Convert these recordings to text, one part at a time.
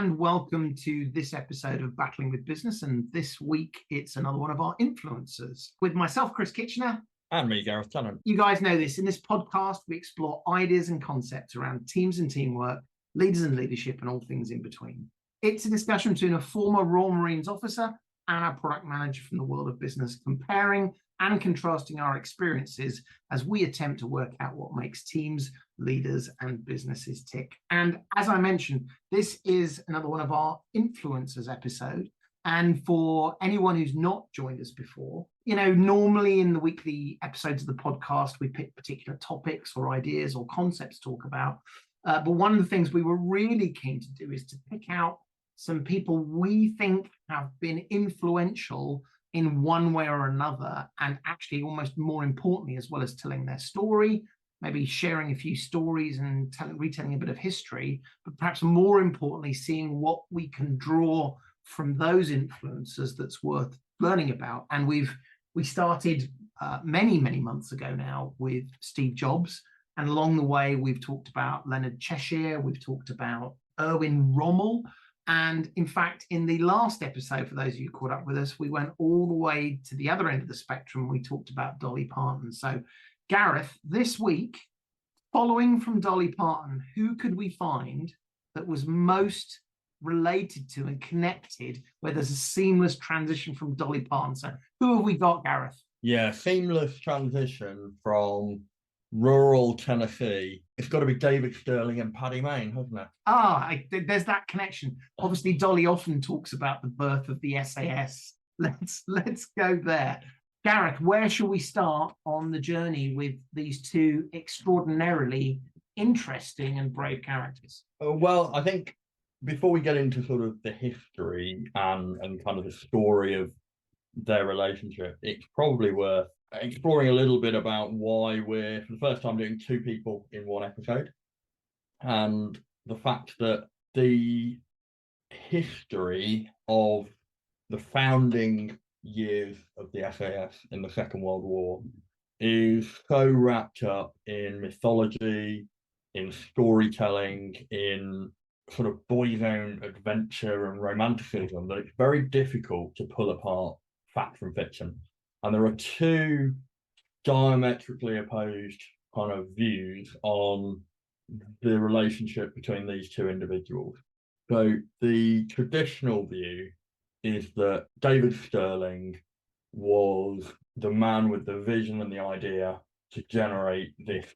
and welcome to this episode of Battling with Business. And this week, it's another one of our influencers with myself, Chris Kitchener. And me, Gareth Tennant. You guys know this. In this podcast, we explore ideas and concepts around teams and teamwork, leaders and leadership, and all things in between. It's a discussion between a former Royal Marines officer and a product manager from the world of business, comparing and contrasting our experiences as we attempt to work out what makes teams, leaders, and businesses tick. And as I mentioned, this is another one of our influencers episode. And for anyone who's not joined us before, normally in the weekly episodes of the podcast, we pick particular topics or ideas or concepts to talk about. But one of the things we were really keen to do is to pick out some people we think have been influential in one way or another, and actually almost more importantly, as well as telling their story, maybe sharing a few stories and retelling a bit of history, but perhaps more importantly, seeing what we can draw from those influencers that's worth learning about. And we started many months ago now with Steve Jobs, and along the way we've talked about Leonard Cheshire, we've talked about Erwin Rommel, and in fact in the last episode, for those of you who caught up with us, we went all the way to the other end of the spectrum. We talked about Dolly Parton. So Gareth, this week, following from Dolly Parton, who could we find that was most related to and connected, where there's a seamless transition from Dolly Parton? So who have we got, Gareth? Yeah, seamless transition from rural Tennessee. It's got to be David Sterling and Paddy Mayne, hasn't it? There's that connection. Obviously, Dolly often talks about the birth of the SAS. Let's go there. Gareth, where shall we start on the journey with these two extraordinarily interesting and brave characters? Well, I think before we get into sort of the history and kind of the story of their relationship, it's probably worth exploring a little bit about why we're, for the first time, doing two people in one episode, and the fact that the history of the founding years of the SAS in the Second World War is so wrapped up in mythology, in storytelling, in sort of boys' own adventure and romanticism, that it's very difficult to pull apart fact from fiction. And there are two diametrically opposed kind of views on the relationship between these two individuals. So the traditional view is that David Sterling was the man with the vision and the idea to generate this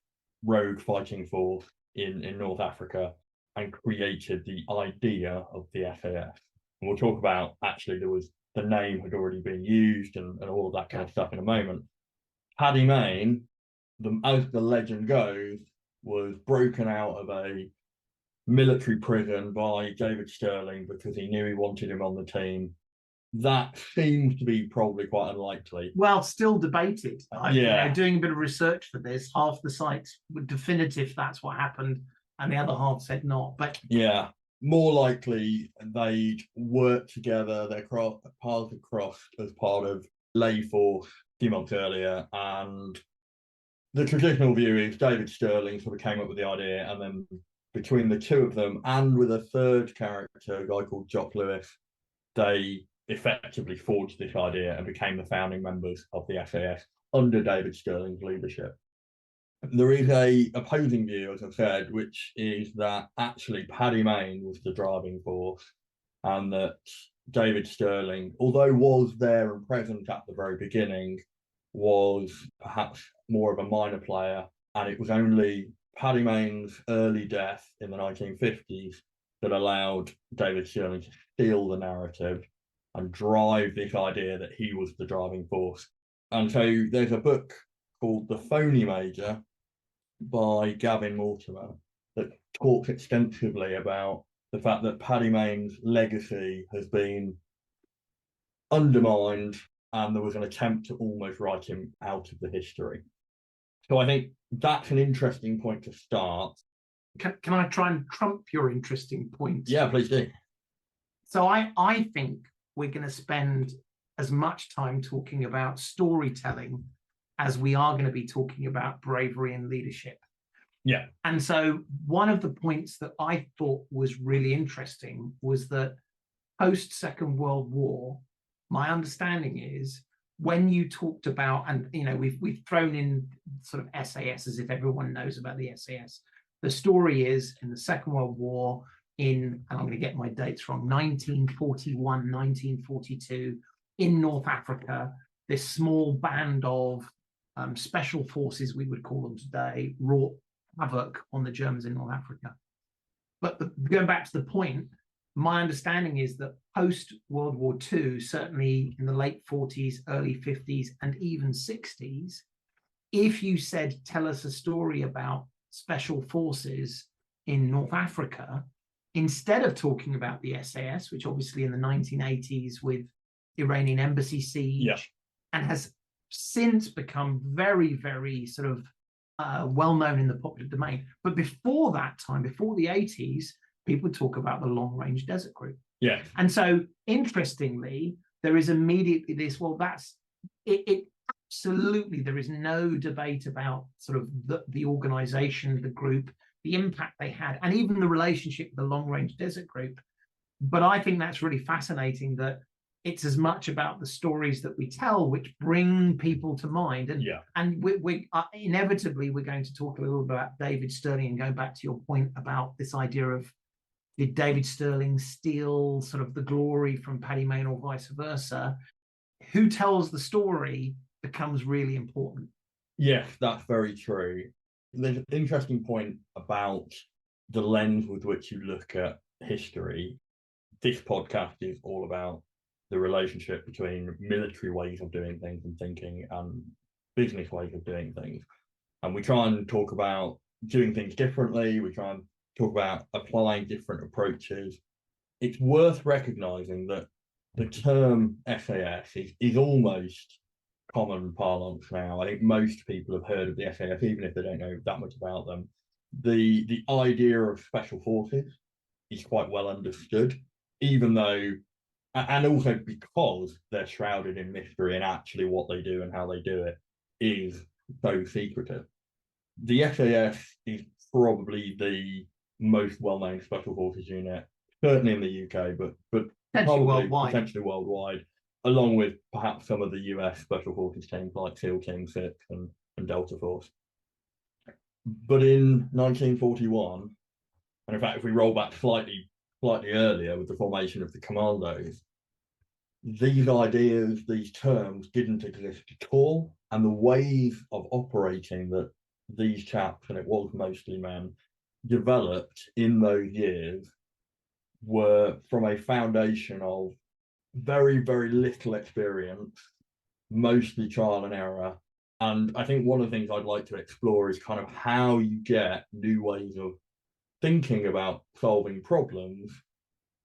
rogue fighting force in North Africa, and created the idea of the SAS. And we'll talk about, actually, the name had already been used and all of that kind of stuff in a moment. Paddy Mayne, as the legend goes, was broken out of a military prison by David Sterling because he knew he wanted him on the team. That seems to be probably quite unlikely. Well, still debated. Doing a bit of research for this, half the sites were definitive that's what happened, and the other half said not. But yeah, more likely they'd worked together, their paths had crossed as part of Lay Force a few months earlier, and the traditional view is David Sterling sort of came up with the idea, and then between the two of them and with a third character, a guy called Jock Lewis, they effectively forged this idea and became the founding members of the SAS under David Sterling's leadership. There is a opposing view, as I've said, which is that actually Paddy Mayne was the driving force, and that David Sterling, although was there and present at the very beginning, was perhaps more of a minor player, and it was only Paddy Mayne's early death in the 1950s that allowed David Sterling to steal the narrative and drive this idea that he was the driving force. And so there's a book called The Phony Major by Gavin Mortimer that talks extensively about the fact that Paddy Mayne's legacy has been undermined, and there was an attempt to almost write him out of the history. So I think that's an interesting point to start. Can I try and trump your interesting point? Yeah, please do. So I think we're going to spend as much time talking about storytelling as we are going to be talking about bravery and leadership. Yeah. And so one of the points that I thought was really interesting was that post Second World War, my understanding is when you talked about, and we've thrown in sort of SAS as if everyone knows about the SAS. The story is in the Second World War, and I'm going to get my dates wrong, 1941, 1942, in North Africa, this small band of special forces, we would call them today, wrought havoc on the Germans in North Africa. But going back to the point, my understanding is that post World War II, certainly in the late 40s, early 50s, and even 60s, if you said, tell us a story about special forces in North Africa, instead of talking about the SAS, which obviously in the 1980s with Iranian embassy siege, and has since become very, very sort of well known in the popular domain. But before that time, before the 80s, people talk about the long range desert group. Yeah. And so interestingly, there is immediately this, well, that's it absolutely, there is no debate about sort of the organization, the group, the impact they had, and even the relationship with the long range desert group. But I think that's really fascinating that it's as much about the stories that we tell, which bring people to mind. And we inevitably, we're going to talk a little bit about David Sterling, and going back to your point about this idea of, did David Sterling steal sort of the glory from Paddy Mayne or vice versa? Who tells the story becomes really important. Yes, that's very true. There's an interesting point about the lens with which you look at history. This podcast is all about the relationship between military ways of doing things and thinking and business ways of doing things. And we try and talk about doing things differently. We try and talk about applying different approaches. It's worth recognizing that the term SAS is almost common parlance now. I think most people have heard of the SAS, even if they don't know that much about them. The idea of special forces is quite well understood, even though, and also because they're shrouded in mystery, and actually what they do and how they do it is so secretive. The SAS is probably the most well-known special forces unit, certainly in the UK, but probably potentially worldwide, along with perhaps some of the US special forces teams like SEAL Team 6 and Delta Force. But in 1941, and in fact, if we roll back slightly earlier with the formation of the Commandos, these ideas, these terms didn't exist at all. And the ways of operating that these chaps, and it was mostly men, developed in those years were from a foundation of very, very little experience, mostly trial and error. And I think one of the things I'd like to explore is kind of how you get new ways of thinking about solving problems,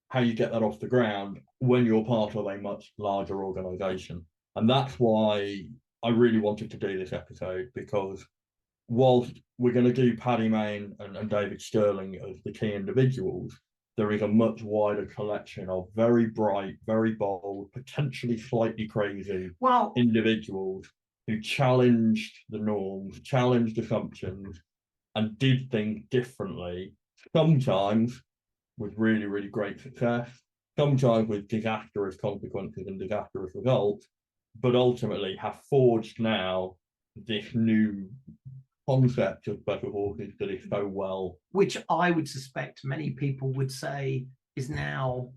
how you get that off the ground when you're part of a much larger organization. And that's why I really wanted to do this episode, because whilst we're going to do Paddy Mayne and David Sterling as the key individuals, there is a much wider collection of very bright, very bold, potentially slightly crazy individuals who challenged the norms, challenged assumptions, and did things differently, sometimes with really, really great success, sometimes with disastrous consequences and disastrous results, but ultimately have forged now this new concept of special forces that is so well, which I would suspect many people would say is now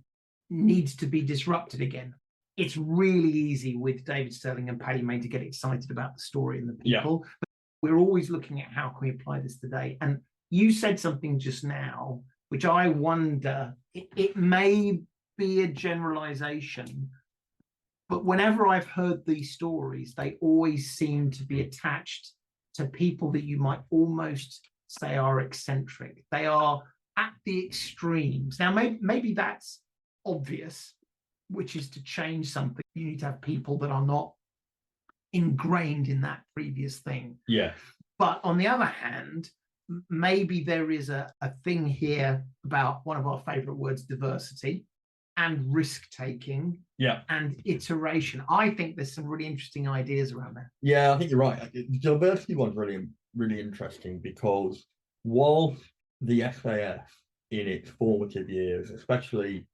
needs to be disrupted again. It's really easy with David Sterling and Paddy Mayne to get excited about the story and the people, but we're always looking at how can we apply this today. And you said something just now, which I wonder, it may be a generalization, but whenever I've heard these stories, they always seem to be attached to people that you might almost say are eccentric. They are at the extremes. Now, maybe that's obvious, which is to change something, you need to have people that are not ingrained in that previous thing. Yeah. But on the other hand, maybe there is a thing here about one of our favorite words, diversity and risk-taking and iteration. I think there's some really interesting ideas around that. Yeah, I think you're right. The diversity one's really, really interesting, because whilst the SAS in its formative years, especially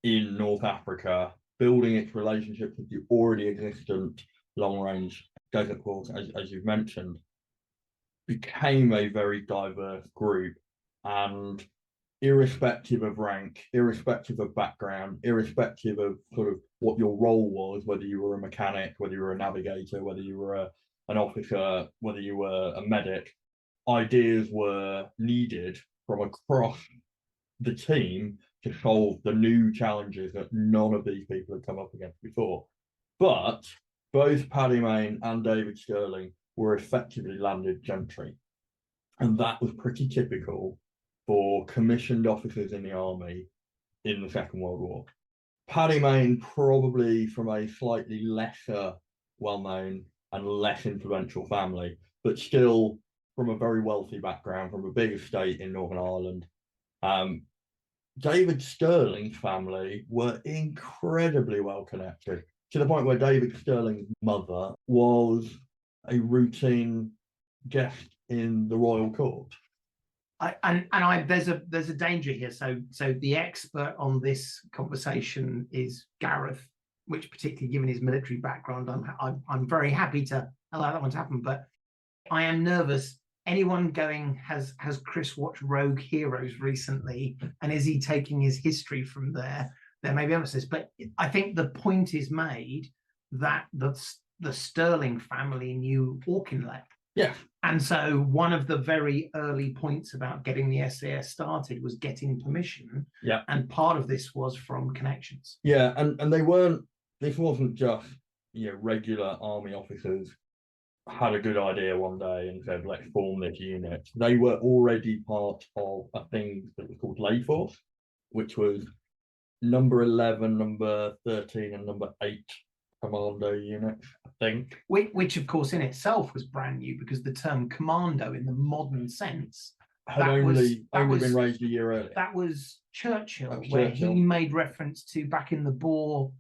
in North Africa, building its relationships with the already existent long-range desert force, as you've mentioned, became a very diverse group. And irrespective of rank, irrespective of background, irrespective of sort of what your role was, whether you were a mechanic, whether you were a navigator, whether you were an officer, whether you were a medic, ideas were needed from across the team to solve the new challenges that none of these people had come up against before. But both Paddy Mayne and David Sterling were effectively landed gentry. And that was pretty typical for commissioned officers in the army in the Second World War. Paddy Mayne, probably from a slightly lesser well-known and less influential family, but still from a very wealthy background, from a big estate in Northern Ireland. David Sterling's family were incredibly well connected, to the point where David Sterling's mother was a routine guest in the royal court. There's a danger here. So the expert on this conversation is Gareth, which, particularly given his military background, I'm very happy to allow that one to happen. But I am nervous. Anyone going, has Chris watched Rogue Heroes recently, and is he taking his history from there? There may be emphasis, but I think the point is made that the Sterling family knew Auchinleck. Yeah. And so one of the very early points about getting the SAS started was getting permission. Yeah. And part of this was from connections. Yeah, and they weren't, this wasn't just, regular army officers had a good idea one day and said, let's form this unit. They were already part of a thing that was called Lay Force, which was number 11, number 13, and number 8 commando units, I think. Which, of course, in itself was brand new, because the term commando in the modern sense had only been raised a year earlier. That was Churchill, where he made reference to, back in the Boer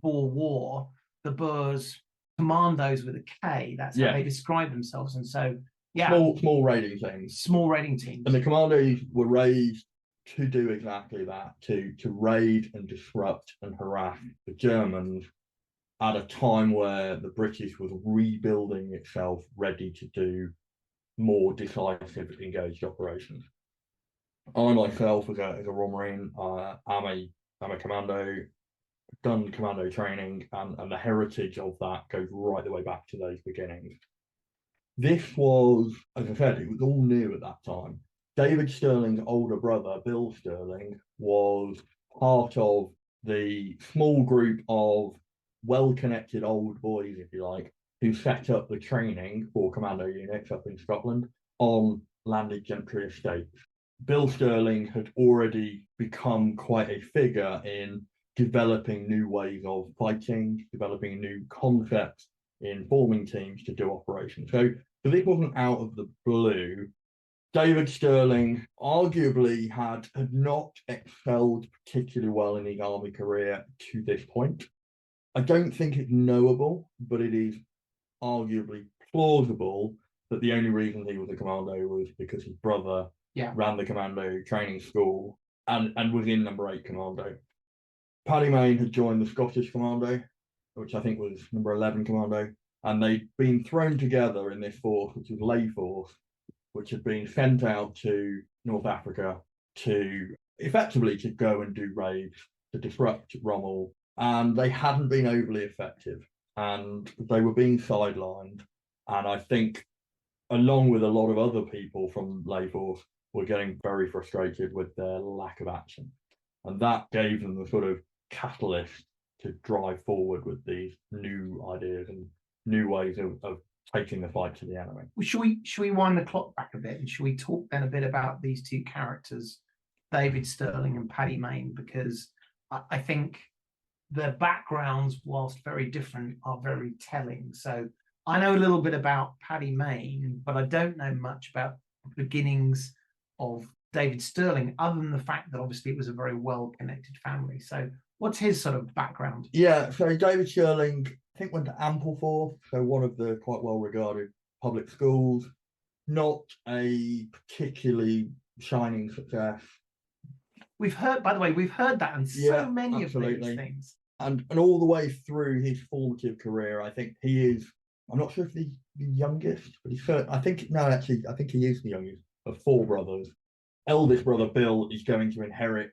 War, the Boers commandos with a K. That's how they describe themselves. And so, small raiding teams. Small raiding teams. And the commandos were raised to do exactly that, to raid and disrupt and harass the Germans at a time where the British was rebuilding itself, ready to do more decisive engaged operations. I myself, as a Royal Marine, I'm a commando, done commando training, and the heritage of that goes right the way back to those beginnings. This was, as I said, it was all new at that time. David Sterling's older brother, Bill Sterling, was part of the small group of well-connected old boys, if you like, who set up the training for commando units up in Scotland on landed gentry estates. Bill Sterling had already become quite a figure in developing new ways of fighting, developing new concepts in forming teams to do operations. So this wasn't out of the blue. David Sterling arguably had not excelled particularly well in his army career to this point. I don't think it's knowable, but it is arguably plausible that the only reason he was a commando was because his brother ran the commando training school and was in number 8 commando. Paddy Mayne had joined the Scottish commando, which I think was number 11 commando, and they'd been thrown together in this force, which was Lay Force, which had been sent out to North Africa to effectively to go and do raids, to disrupt Rommel, and they hadn't been overly effective, and they were being sidelined. And I think, along with a lot of other people from Lay Force, were getting very frustrated with their lack of action. And that gave them the sort of catalyst to drive forward with these new ideas and new ways of taking the fight to the enemy. Well, should we wind the clock back a bit, and should we talk then a bit about these two characters, David Sterling and Paddy Mayne? Because I think their backgrounds, whilst very different, are very telling. So I know a little bit about Paddy Mayne, but I don't know much about the beginnings of David Sterling, other than the fact that obviously it was a very well-connected family. So what's his sort of background? Yeah, so David Sterling, I think, went to Ampleforth, so one of the quite well-regarded public schools. not a particularly shining success. We've heard, by the way, we've heard that in so many absolutely. of these things. And all the way through his formative career, I think he is, I'm not sure if he's the youngest, but he's, I think he is the youngest of 4 brothers. Eldest brother, Bill, is going to inherit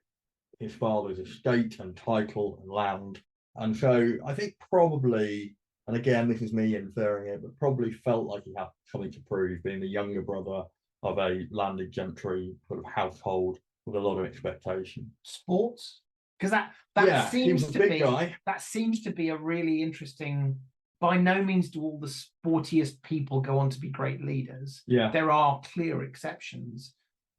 his father's estate and title and land. And so I think probably, and again, this is me inferring it, but probably felt like he had something to prove, being the younger brother of a landed gentry sort of household with a lot of expectation. Sports? Because that seems to be guy. That seems to be a really interesting. By no means do all the sportiest people go on to be great leaders. Yeah, there are clear exceptions,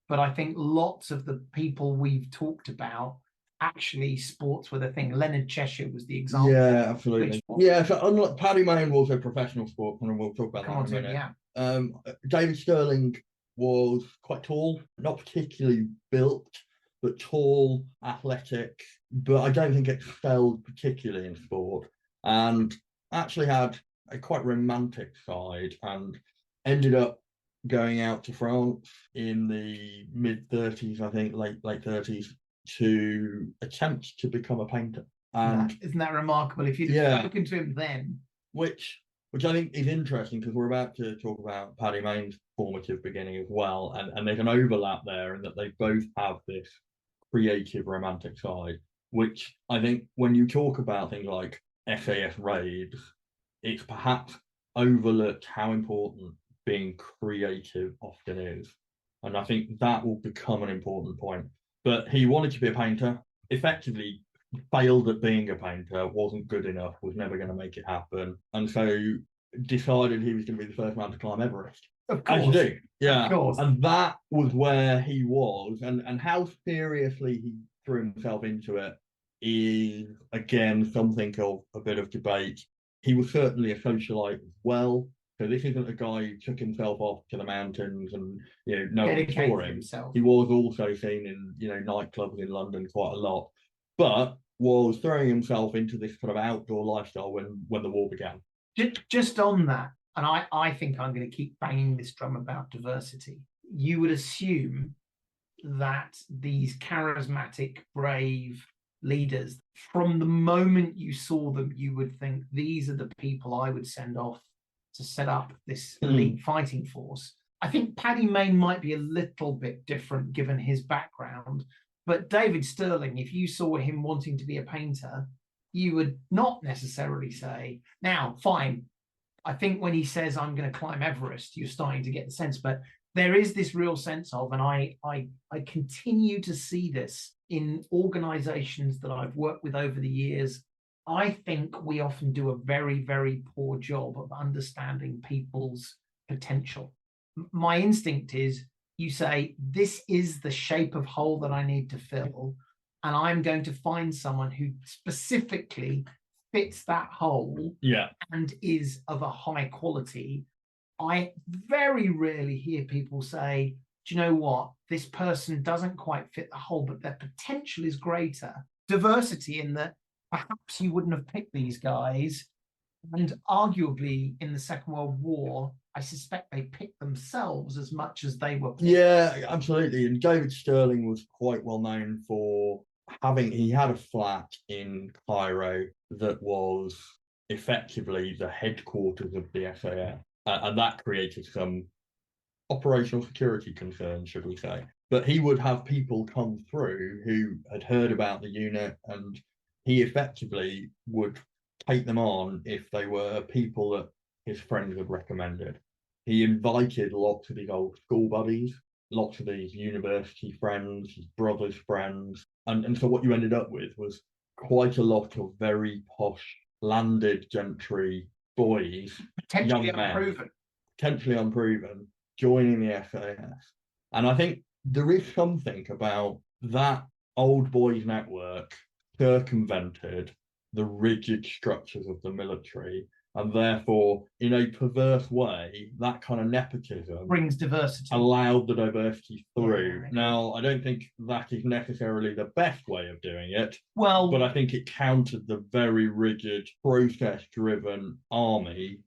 but I think lots of the people we've talked about, actually sports were the thing. Leonard Cheshire was the example. Yeah, absolutely. Yeah, so unlike Paddy Mayne was a professional sportsman, and we'll talk about that in a minute. Yeah. David Sterling was quite tall, not particularly built, but tall, athletic, but I don't think excelled particularly in sport, and actually had a quite romantic side, and ended up going out to France in the mid-30s, I think, late 30s, to attempt to become a painter. And isn't that remarkable? If you'd spoken to him then. Which I think is interesting, because we're about to talk about Paddy Mayne's formative beginning as well, and there's an overlap there in that they both have this creative romantic side, which I think when you talk about things like SAS raids, it's perhaps overlooked how important being creative often is. And I think that will become an important point. But he wanted to be a painter, effectively failed at being a painter, wasn't good enough, was never going to make it happen. And so decided he was going to be the first man to climb Everest. Of course. As you do. Yeah. Of course. And that was where he was. And how seriously he threw himself into it is, again, something of a bit of debate. He was certainly a socialite as well. So this isn't a guy who took himself off to the mountains and, no one saw him. He was also seen in, nightclubs in London quite a lot, but was throwing himself into this sort of outdoor lifestyle when the war began. Just on that, and I think I'm going to keep banging this drum about diversity. You would assume that these charismatic, brave leaders, from the moment you saw them, you would think these are the people I would send off to set up this elite fighting force. I think Paddy Mayne might be a little bit different given his background, but David Sterling, if you saw him wanting to be a painter, you would not necessarily say, now, fine, I think when he says, I'm going to climb Everest, you're starting to get the sense, but there is this real sense of, and I continue to see this in organizations that I've worked with over the years. I think we often do a very, very poor job of understanding people's potential. My instinct is, you say, this is the shape of hole that I need to fill, and I'm going to find someone who specifically fits that hole and is of a high quality. I very rarely hear people say, do you know what, this person doesn't quite fit the hole, but their potential is greater. Diversity in that perhaps you wouldn't have picked these guys, and arguably in the Second World War, I suspect they picked themselves as much as they were picked. Yeah, absolutely. And David Sterling was quite well known for he had a flat in Cairo that was effectively the headquarters of the SAS. And that created some operational security concerns, should we say. But he would have people come through who had heard about the unit, and he effectively would take them on if they were people that his friends had recommended. He invited lots of his old school buddies, lots of these university friends, his brother's friends. And so what you ended up with was quite a lot of very posh, landed gentry boys, potentially unproven, joining the SAS. And I think there is something about that old boys network circumvented the rigid structures of the military, and therefore, in a perverse way, that kind of nepotism brings diversity, allowed the diversity through. Now, I don't think that is necessarily the best way of doing it, but I think it countered the very rigid, process-driven army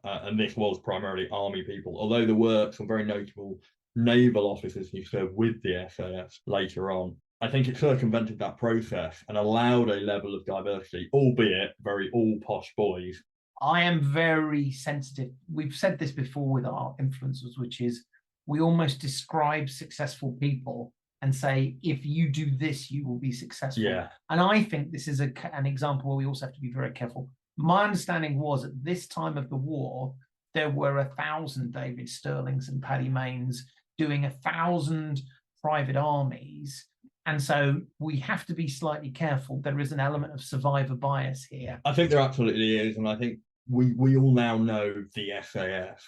and this was primarily army people, although there were some very notable naval officers who served with the SAS later on. I think it circumvented that process and allowed a level of diversity, albeit very all posh boys. I am very sensitive. We've said this before with our influencers, which is we almost describe successful people and say, if you do this, you will be successful. Yeah. And I think this is an example where we also have to be very careful. My understanding was at this time of the war, there were 1,000 David Sterlings and Paddy Maynes doing 1,000 private armies. And so we have to be slightly careful. There is an element of survivor bias here. I think there absolutely is. And I think we all now know the SAS.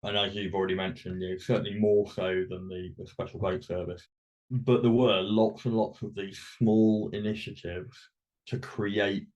And as you've already mentioned, certainly more so than the Special Boat Service. But there were lots and lots of these small initiatives to create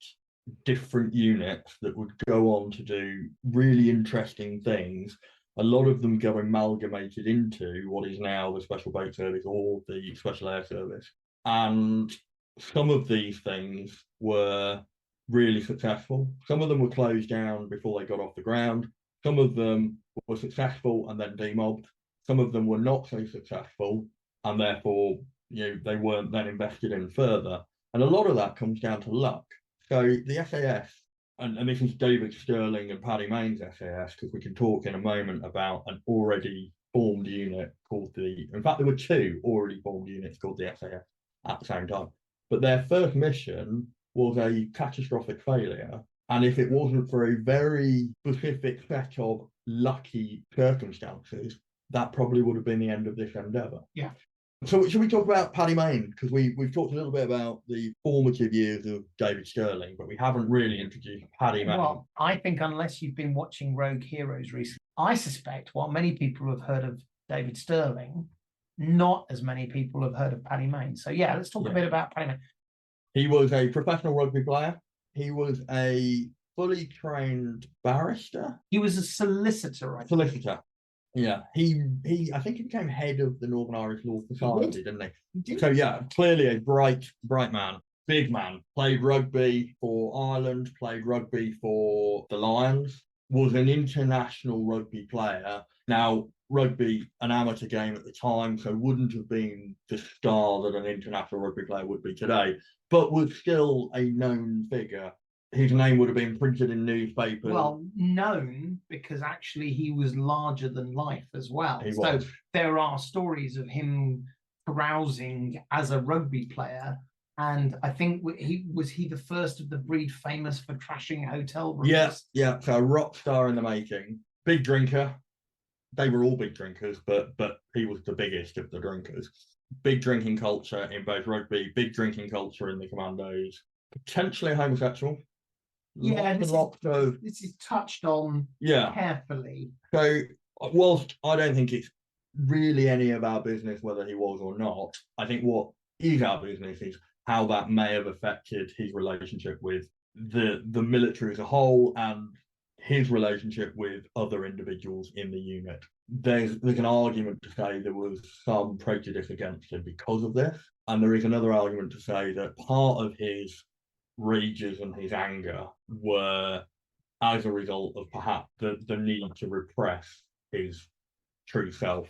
different units that would go on to do really interesting things. A lot of them go amalgamated into what is now the Special Boat Service or the Special Air Service. And some of these things were really successful. Some of them were closed down before they got off the ground. Some of them were successful and then demobbed. Some of them were not so successful, and therefore, they weren't then invested in further. And a lot of that comes down to luck. So the SAS, and this is David Sterling and Paddy Mayne's SAS, because we can talk in a moment about an already formed unit called in fact, there were two already formed units called the SAS at the same time. But their first mission was a catastrophic failure. And if it wasn't for a very specific set of lucky circumstances, that probably would have been the end of this endeavour. Yeah. So should we talk about Paddy Mayne? Because we've talked a little bit about the formative years of David Sterling, but we haven't really introduced Paddy Mayne. Well, I think unless you've been watching Rogue Heroes recently, I suspect while many people have heard of David Sterling, not as many people have heard of Paddy Mayne. So yeah, let's talk a bit about Paddy Mayne. He was a professional rugby player. He was a fully trained barrister. He was a solicitor, right? Solicitor. Yeah, he I think he became head of the Northern Irish Law Society, didn't he? So yeah, clearly a bright man, big man. Played rugby for Ireland, played rugby for the Lions, was an international rugby player. Now, rugby, an amateur game at the time, so wouldn't have been the star that an international rugby player would be today, but was still a known figure. His name would have been printed in newspapers. Well, known because actually he was larger than life as well. So there are stories of him carousing as a rugby player. And I think he was the first of the breed famous for trashing hotel rooms. Yeah. So a rock star in the making. Big drinker. They were all big drinkers, but he was the biggest of the drinkers. Big drinking culture in both rugby, big drinking culture in the Commandos. Potentially homosexual. Yeah, this is touched on carefully. So whilst I don't think it's really any of our business whether he was or not, I think what is our business is how that may have affected his relationship with the military as a whole and his relationship with other individuals in the unit. There's an argument to say there was some prejudice against him because of this, and there is another argument to say that part of his rages and his anger were as a result of perhaps the need to repress his true self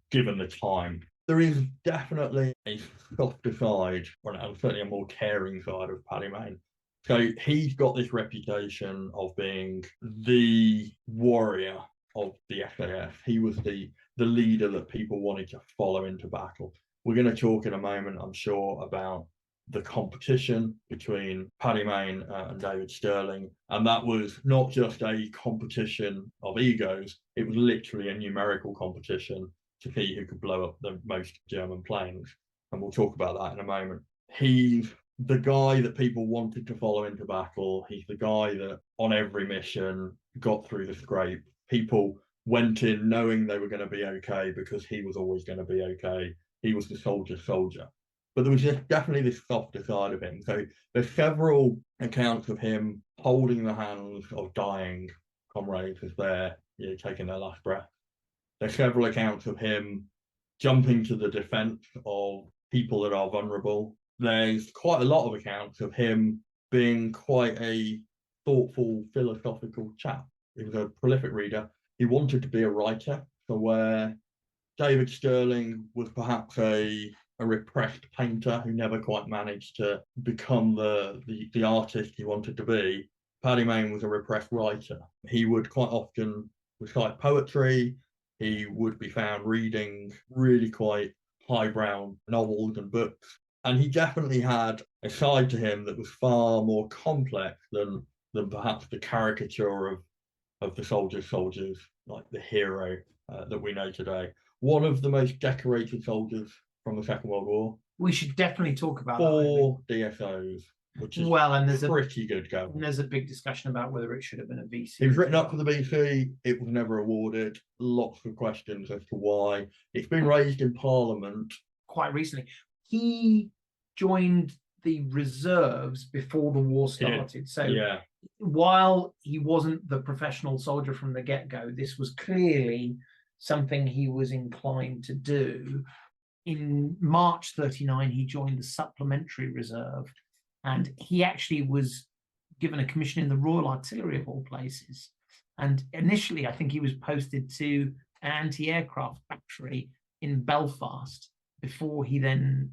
given the time. There is definitely a softer side, or certainly a more caring side of Paddy Mayne. So he's got this reputation of being the warrior of the SAS. He was the leader that people wanted to follow into battle. We're going to talk in a moment, I'm sure, about the competition between Paddy Mayne and David Sterling. And that was not just a competition of egos, it was literally a numerical competition to see who could blow up the most German planes. And we'll talk about that in a moment. He's the guy that people wanted to follow into battle. He's the guy that on every mission got through the scrape. People went in knowing they were going to be okay because he was always going to be okay. He was the soldier's soldier. But there was just definitely this softer side of him. So there's several accounts of him holding the hands of dying comrades as they're taking their last breath. There's several accounts of him jumping to the defense of people that are vulnerable. There's quite a lot of accounts of him being quite a thoughtful, philosophical chap. a prolific reader. He wanted to be a writer. So where David Sterling was perhaps a repressed painter who never quite managed to become the artist he wanted to be, Paddy Mayne was a repressed writer. He would quite often recite poetry. He would be found reading really quite highbrow novels and books. And he definitely had a side to him that was far more complex than perhaps the caricature of the soldiers, like the hero that we know today. One of the most decorated soldiers from the Second World War. We should definitely talk about 4 DSOs, which is and there's pretty good going. And there's a big discussion about whether it should have been a VC. It was written up for the VC. It was never awarded. Lots of questions as to why. It's been raised in Parliament quite recently. He joined the reserves before the war started. So yeah, while he wasn't the professional soldier from the get-go, this was clearly something he was inclined to do. In March 39, he joined the supplementary reserve, and he actually was given a commission in the Royal Artillery of all places. And initially, I think he was posted to an anti-aircraft battery in Belfast before he then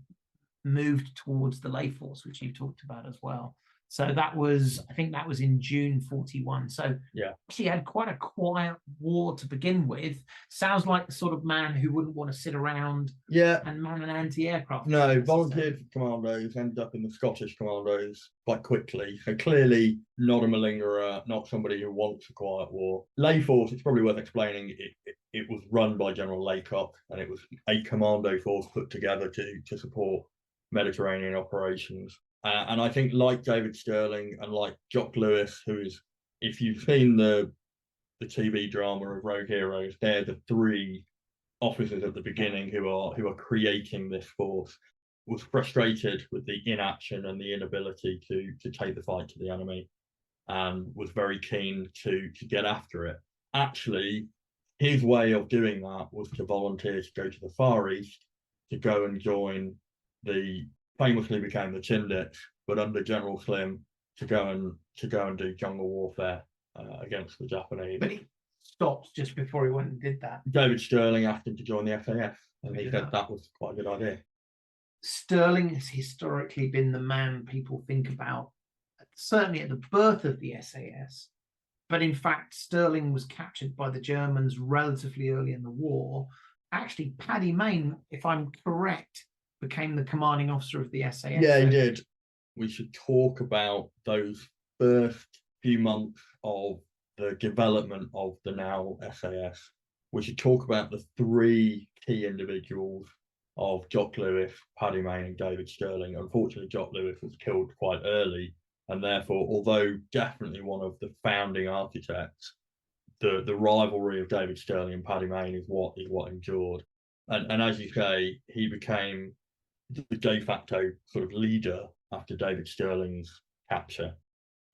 moved towards the Lay Force, which you talked about as well. So that was, I think that was in June 41. So yeah, he had quite a quiet war to begin with. Sounds like the sort of man who wouldn't want to sit around and man an anti-aircraft. No, volunteered for commandos, ended up in the Scottish commandos quite quickly. So clearly not a malingerer, not somebody who wants a quiet war. Lay Force, it's probably worth explaining, it was run by General Laycock, and it was a commando force put together to support Mediterranean operations. And I think, like David Sterling and like Jock Lewis, who's, if you've seen the TV drama of Rogue Heroes, they're the 3 officers at the beginning who are creating this force, was frustrated with the inaction and the inability to take the fight to the enemy, and was very keen to get after it. Actually, his way of doing that was to volunteer to go to the Far East, to go and join the famously became the Chindits, but under General Slim, to go and do jungle warfare against the Japanese. But he stopped just before he went and did that. David Sterling asked him to join the SAS, and he said that was quite a good idea. Sterling has historically been the man people think about, certainly at the birth of the SAS. But in fact, Sterling was captured by the Germans relatively early in the war. Actually, Paddy Mayne, if I'm correct, became the commanding officer of the SAS. Yeah, he did. We should talk about those first few months of the development of the now SAS. We should talk about the 3 key individuals of Jock Lewis, Paddy Mayne, and David Sterling. Unfortunately, Jock Lewis was killed quite early, and therefore, although definitely one of the founding architects, the rivalry of David Sterling and Paddy Mayne is what endured. And as you say, he became the de facto sort of leader after David Sterling's capture.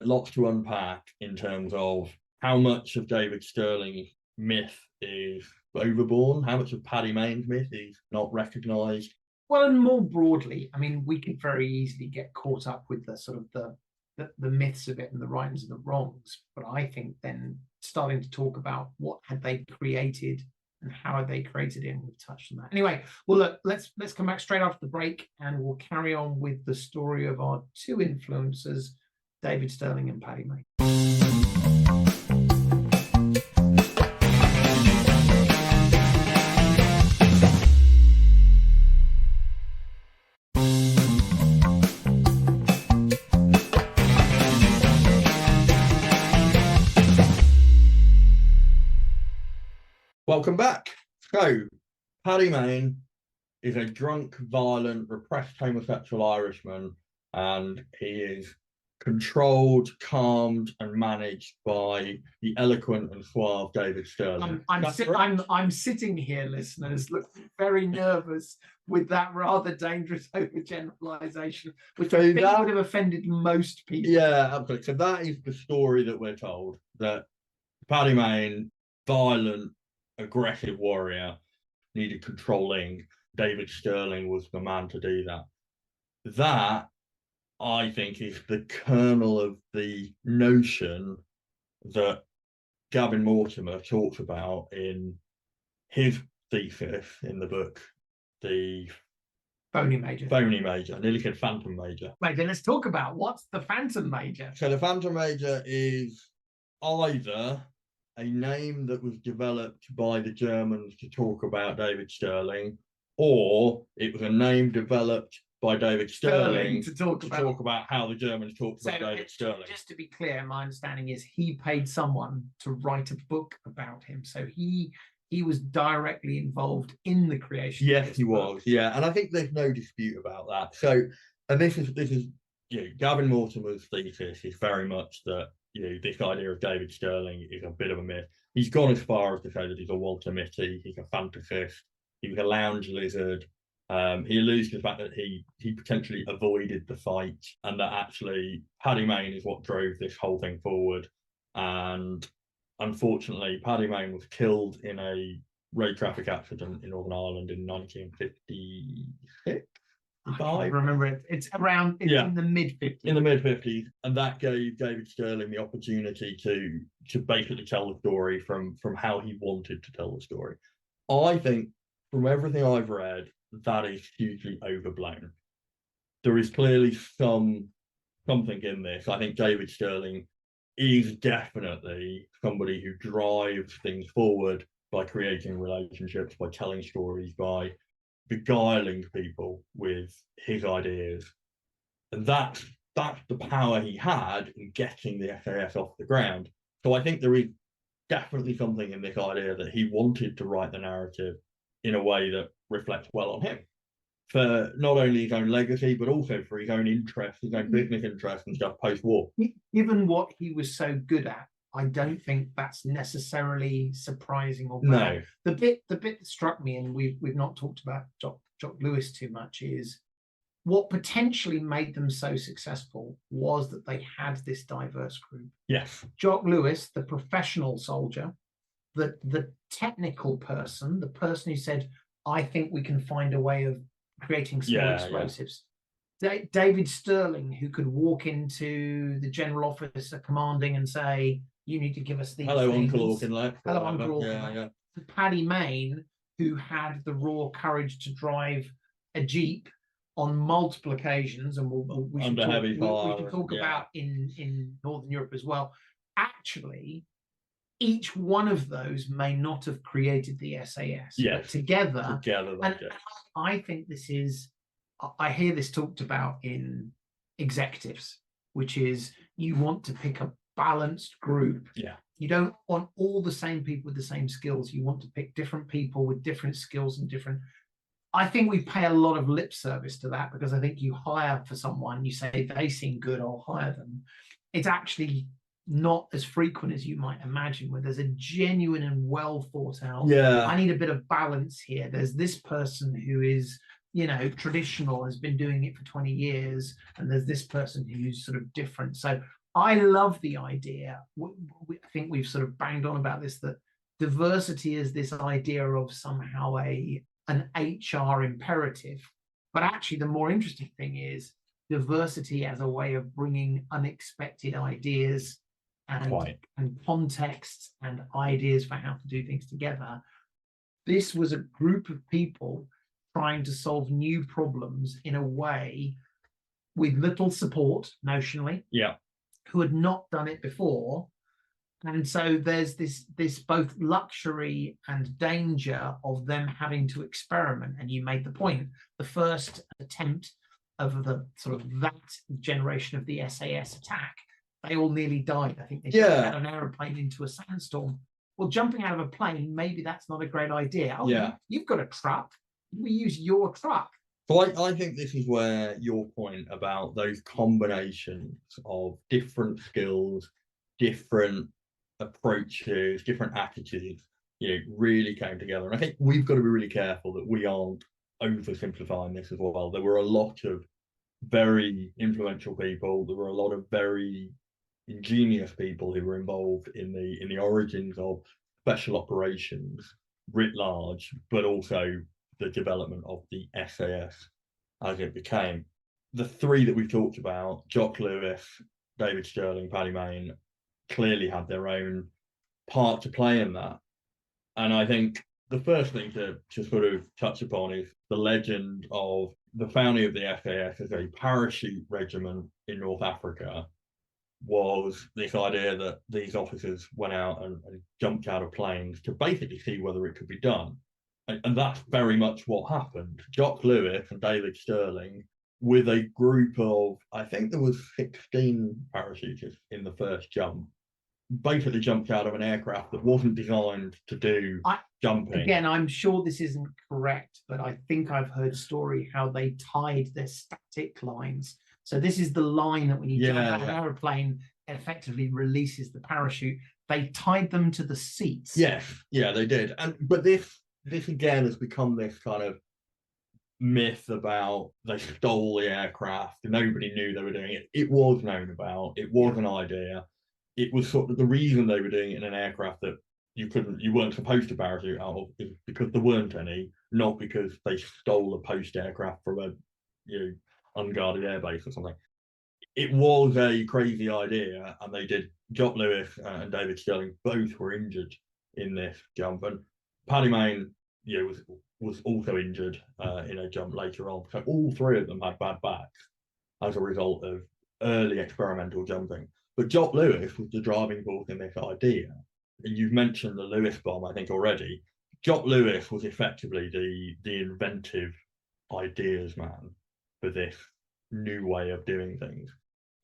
Lots to unpack in terms of how much of David Sterling's myth is overborne, how much of Paddy Mayne's myth is not recognised. Well, and more broadly, I mean, we could very easily get caught up with the sort of the myths of it and the rights and the wrongs. But I think then starting to talk about what had they created and how had they created it, and we've touched on that. Anyway, well, look, let's come back straight after the break, and we'll carry on with the story of our 2 influencers, David Sterling and Paddy Mayne. Welcome back. So, Paddy Mayne is a drunk, violent, repressed homosexual Irishman, and he is controlled, calmed, and managed by the eloquent and suave David Sterling. I'm sitting here, listeners, looking very nervous with that rather dangerous overgeneralization, which I think would have offended most people. Yeah, absolutely. So that is the story that we're told, that Paddy Mayne, violent, aggressive warrior, needed controlling. David Sterling was the man to do that. That, I think, is the kernel of the notion that Gavin Mortimer talks about in his thesis in the book, the Phony Major. I nearly said Phantom Major. Right, then let's talk about what's the Phantom Major. So the Phantom Major is either a name that was developed by the Germans to talk about David Sterling, or it was a name developed by David Sterling to talk about how the Germans talked about David Sterling. Just to be clear, my understanding is he paid someone to write a book about him. So he was directly involved in the creation. Yes, he was. Yeah, and I think there's no dispute about that. So, and this is Gavin Mortimer's thesis is very much that this idea of David Sterling is a bit of a myth. He's gone as far as to say that he's a Walter Mitty, he's a fantasist, he was a lounge lizard. He alludes to the fact that he potentially avoided the fight, and that actually Paddy Mayne is what drove this whole thing forward. And unfortunately, Paddy Mayne was killed in a road traffic accident in Northern Ireland in 1956. I remember it. It's around in the mid-50s. In the mid-50s, and that gave David Sterling the opportunity to basically tell the story from how he wanted to tell the story. I think from everything I've read, that is hugely overblown. There is clearly something in this. I think David Sterling is definitely somebody who drives things forward by creating relationships, by telling stories, by beguiling people with his ideas. And that's the power he had in getting the SAS off the ground. So I think there is definitely something in this idea that he wanted to write the narrative in a way that reflects well on him, for not only his own legacy, but also for his own interest, his own business interest and stuff post-war. Given what he was so good at, I don't think that's necessarily surprising or bad. No. The bit that struck me, and we've not talked about Jock Lewis too much, is what potentially made them so successful was that they had this diverse group. Yes. Jock Lewis, the professional soldier, the technical person, the person who said, I think we can find a way of creating small explosives. Yeah. David Sterling, who could walk into the general officer commanding and say, you need to give us these Hello, things. Uncle Auchinleck. Hello, Uncle Auchinleck. Yeah. Paddy Mayne, who had the raw courage to drive a Jeep on multiple occasions, and we should talk about in Northern Europe as well. Actually, each one of those may not have created the SAS, but together and I think this is, I hear this talked about in executives, which is you want to pick a balanced group. Yeah. You don't want all the same people with the same skills. You want to pick different people with different skills and different. I think we pay a lot of lip service to that, because I think you hire for someone, you say they seem good, I'll hire them. It's actually not as frequent as you might imagine, where there's a genuine and well thought out, I need a bit of balance here. There's this person who is, traditional, has been doing it for 20 years, and there's this person who's sort of different. So I love the idea. I think we've sort of banged on about this, that diversity is this idea of somehow an HR imperative. But actually, the more interesting thing is diversity as a way of bringing unexpected ideas and contexts and ideas for how to do things together. This was a group of people trying to solve new problems in a way with little support, notionally, who had not done it before. And so there's this both luxury and danger of them having to experiment. And you made the point, the first attempt of the sort of that generation of the SAS attack, they all nearly died. I think they jumped out of an aeroplane into a sandstorm. Well, jumping out of a plane, maybe that's not a great idea. You've got a truck. We use your truck. So I think this is where your point about those combinations of different skills, different approaches, different attitudes, really came together. And I think we've got to be really careful that we aren't oversimplifying this as well. There were a lot of very influential people. There were a lot of very ingenious people who were involved in the origins of special operations writ large, but also the development of the SAS as it became. The three that we've talked about, Jock Lewis, David Sterling, Paddy Mayne, clearly had their own part to play in that. And I think the first thing to sort of touch upon is the legend of the founding of the SAS as a parachute regiment in North Africa was this idea that these officers went out and jumped out of planes to basically see whether it could be done. And that's very much what happened. Jock Lewis and David Sterling, with a group of, I think there was 16 parachutists in the first jump, basically jumped out of an aircraft that wasn't designed to do jumping. Again, I'm sure this isn't correct, but I think I've heard a story how they tied their static lines. So this is the line that when you jump out of an aeroplane, it effectively releases the parachute. They tied them to the seats. Yes, yeah, they did. But this again has become this kind of myth about they stole the aircraft. Nobody knew they were doing it. It was known about. It was an idea. It was sort of the reason they were doing it in an aircraft that you weren't supposed to parachute out of is because there weren't any, not because they stole a post aircraft from a unguarded airbase or something. It was a crazy idea, and they did. Jock Lewis and David Sterling both were injured in this jump, and Paddy Mayne was also injured in a jump later on. So all three of them had bad backs as a result of early experimental jumping. But Jock Lewis was the driving force in this idea. And you've mentioned the Lewis bomb, I think, already. Jock Lewis was effectively the inventive ideas man for this new way of doing things.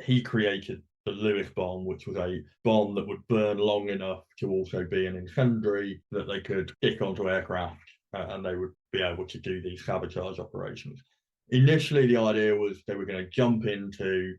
He created the Lewis bomb, which was a bomb that would burn long enough to also be an incendiary that they could stick onto aircraft and they would be able to do these sabotage operations. Initially, the idea was they were going to jump into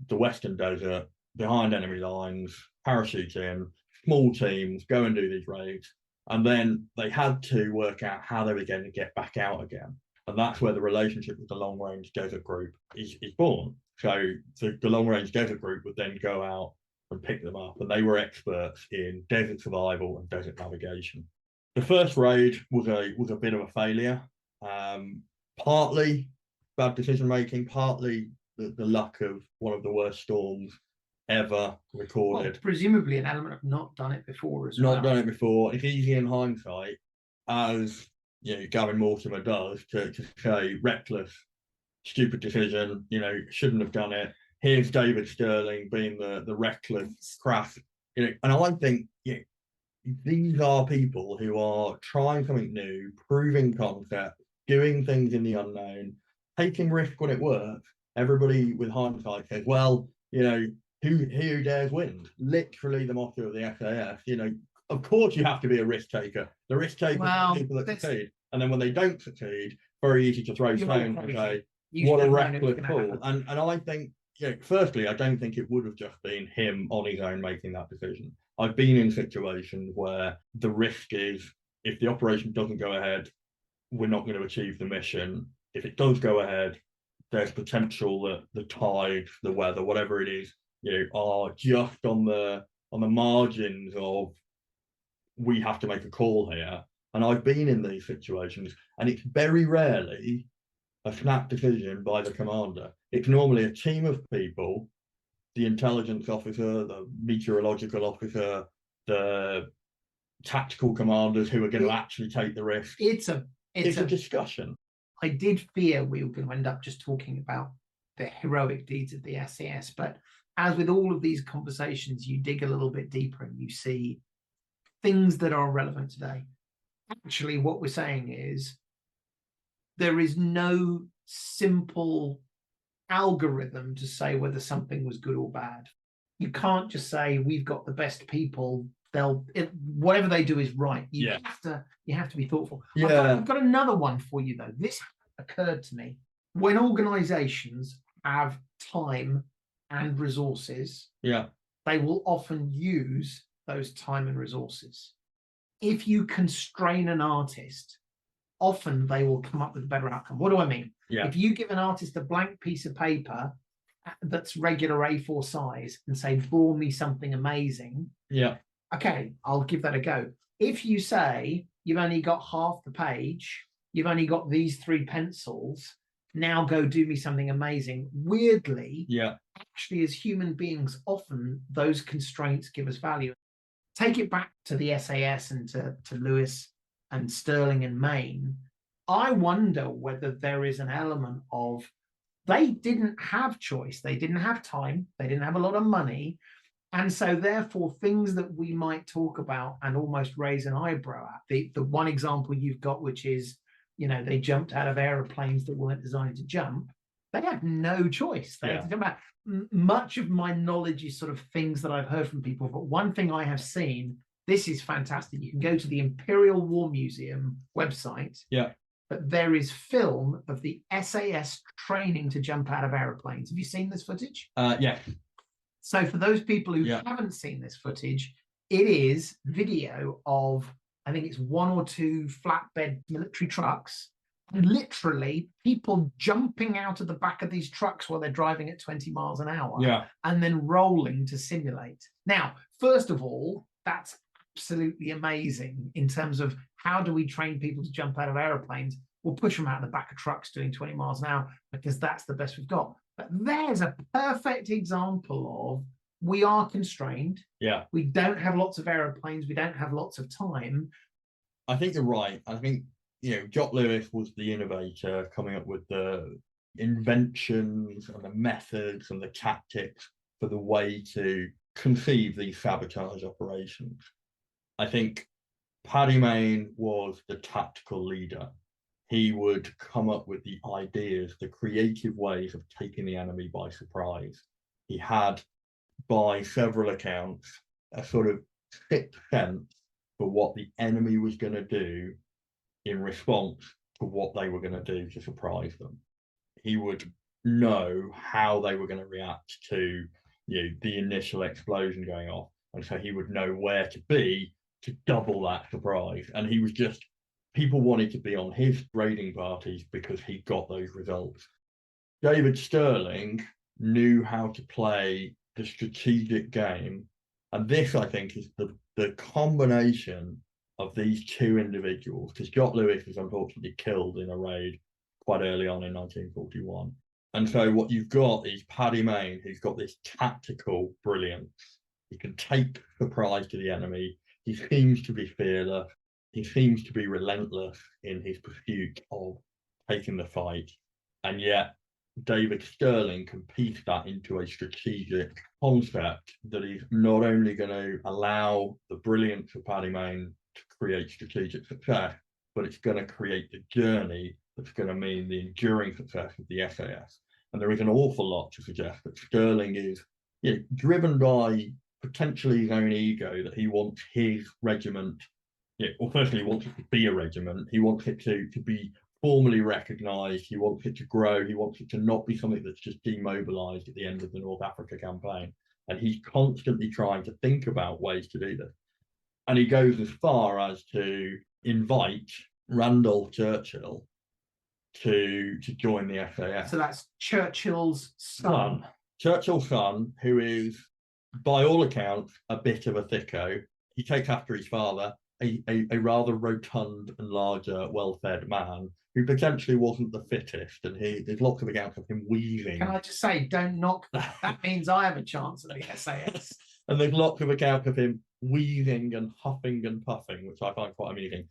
the Western Desert behind enemy lines, parachute in, small teams, go and do these raids. And then they had to work out how they were going to get back out again. And that's where the relationship with the Long Range Desert Group is born. So the Long Range Desert Group would then go out and pick them up. And they were experts in desert survival and desert navigation. The first raid was a bit of a failure. Partly bad decision making, partly the luck of one of the worst storms ever recorded. Well, presumably an element of not done it before as well. Not done it before. It's easy in hindsight, as Gavin Mortimer does, to say reckless, stupid decision, shouldn't have done it. Here's David Sterling being the reckless craft. And I think these are people who are trying something new, proving concept, doing things in the unknown, taking risk when it works. Everybody with hindsight says, well, who dares win? Literally the motto of the SAS. Of course you have to be a risk taker. The risk takers are people that succeed. And then when they don't succeed, very easy to throw stones and say, what a reckless fool. And I think, firstly, I don't think it would have just been him on his own making that decision. I've been in situations where the risk is, if the operation doesn't go ahead, we're not going to achieve the mission. If it does go ahead, there's potential that the tide, the weather, whatever it is, are just on the margins of we have to make a call here. And I've been in these situations, and it's very rarely a snap decision by the commander. It's normally a team of people, the intelligence officer, the meteorological officer, the tactical commanders who are going to actually take the risk. It's a discussion. I did fear we were going to end up just talking about the heroic deeds of the SAS, but as with all of these conversations, you dig a little bit deeper and you see things that are relevant today. Actually, what we're saying is there is no simple algorithm to say whether something was good or bad. You can't just say we've got the best people. Whatever they do is right. You have to be thoughtful. I've got another one for you though. This occurred to me. When organizations have time and resources, they will often use those time and resources. If you constrain an artist, often they will come up with a better outcome. What do I mean? If you give an artist a blank piece of paper that's regular A4 size and say, draw me something amazing. Okay, I'll give that a go. If you say you've only got half the page, you've only got these 3 pencils, now go do me something amazing. Weirdly, actually, as human beings, often those constraints give us value. take it back to the SAS and to Lewis and Sterling and Mayne, I wonder whether there is an element of they didn't have choice, they didn't have time, they didn't have a lot of money. And so therefore, things that we might talk about and almost raise an eyebrow at, the one example you've got, which is, they jumped out of aeroplanes that weren't designed to jump. They had no choice. They had to jump out. Much of my knowledge is sort of things that I've heard from people, but one thing I have seen, this is fantastic. You can go to the Imperial War Museum website. Yeah. But there is film of the SAS training to jump out of aeroplanes. Have you seen this footage? Yeah. So for those people who haven't seen this footage, it is video of, I think it's 1 or 2 flatbed military trucks, and literally people jumping out of the back of these trucks while they're driving at 20 miles an hour, and then rolling to simulate. Now, first of all, that's absolutely amazing in terms of how do we train people to jump out of airplanes? We'll push them out of the back of trucks doing 20 miles an hour because that's the best we've got. But there's a perfect example of we are constrained. Yeah. We don't have lots of aeroplanes. We don't have lots of time. I think you're right. I think, Jock Lewis was the innovator coming up with the inventions and the methods and the tactics for the way to conceive these sabotage operations. I think Paddy Mayne was the tactical leader. He would come up with the ideas, the creative ways of taking the enemy by surprise. He had, by several accounts, a sort of sixth sense for what the enemy was going to do in response to what they were going to do to surprise them. He would know how they were going to react to the initial explosion going off. And so he would know where to be to double that surprise. And he was just, people wanted to be on his raiding parties because he got those results. David Sterling knew how to play the strategic game. And this, I think, is the combination of these two individuals, because Jock Lewis was unfortunately killed in a raid quite early on in 1941. And so what you've got is Paddy Mayne, who's got this tactical brilliance. He can take surprise to the enemy. He seems to be fearless. He seems to be relentless in his pursuit of taking the fight. And yet David Sterling can piece that into a strategic concept that is not only going to allow the brilliance of Paddy Mayne to create strategic success, but it's going to create the journey that's going to mean the enduring success of the SAS. And there is an awful lot to suggest that Sterling is driven by potentially his own ego, that he wants his regiment, well, firstly, he wants it to be a regiment. He wants it to be formally recognised. He wants it to grow. He wants it to not be something that's just demobilised at the end of the North Africa campaign. And he's constantly trying to think about ways to do this. And he goes as far as to invite Randolph Churchill to join the SAS. So that's Churchill's son. Churchill's son, who is, by all accounts, a bit of a thicko. He takes after his father, a rather rotund and larger, well-fed man who potentially wasn't the fittest, and there's lots of accounts of him wheezing. Can I just say, don't knock that. That means I have a chance at the SAS. And there's lots of accounts of him wheezing and huffing and puffing, which I find quite amusing.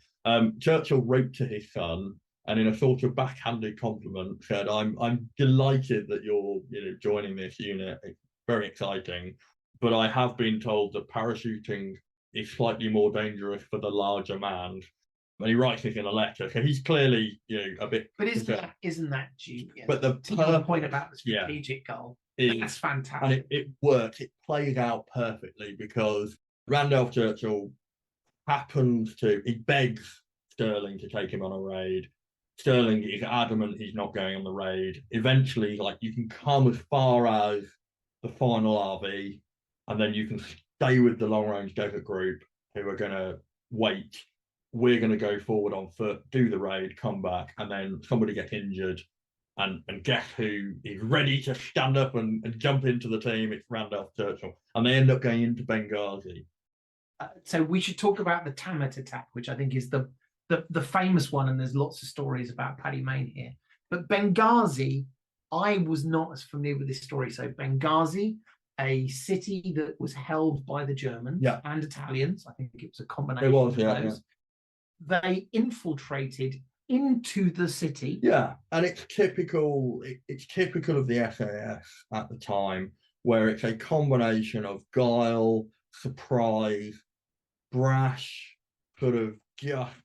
Churchill wrote to his son, and in a sort of backhanded compliment said, I'm delighted that you're joining this unit. It's very exciting, but I have been told that parachuting is slightly more dangerous for the larger man. And he writes this in a letter, so he's clearly a bit. But isn't that genius? But the point about the strategic goal, that's fantastic. And it works. It plays out perfectly because Randolph Churchill he begs Sterling to take him on a raid. Sterling is adamant he's not going on the raid. Eventually, you can come as far as the final RV, and then you can stay with the long-range desert group who are going to wait. We're going to go forward on foot, do the raid, come back, and then somebody gets injured, and guess who is ready to stand up and jump into the team? It's Randolph Churchill, and they end up going into Benghazi. So we should talk about the Tamat attack, which I think is the famous one, and there's lots of stories about Paddy Mayne here. But Benghazi, I was not as familiar with this story. So Benghazi, a city that was held by the Germans and Italians. I think it was a combination of those. They infiltrated into the city. Yeah, and it's typical. It's typical of the SAS at the time, where it's a combination of guile, surprise, brash, sort of just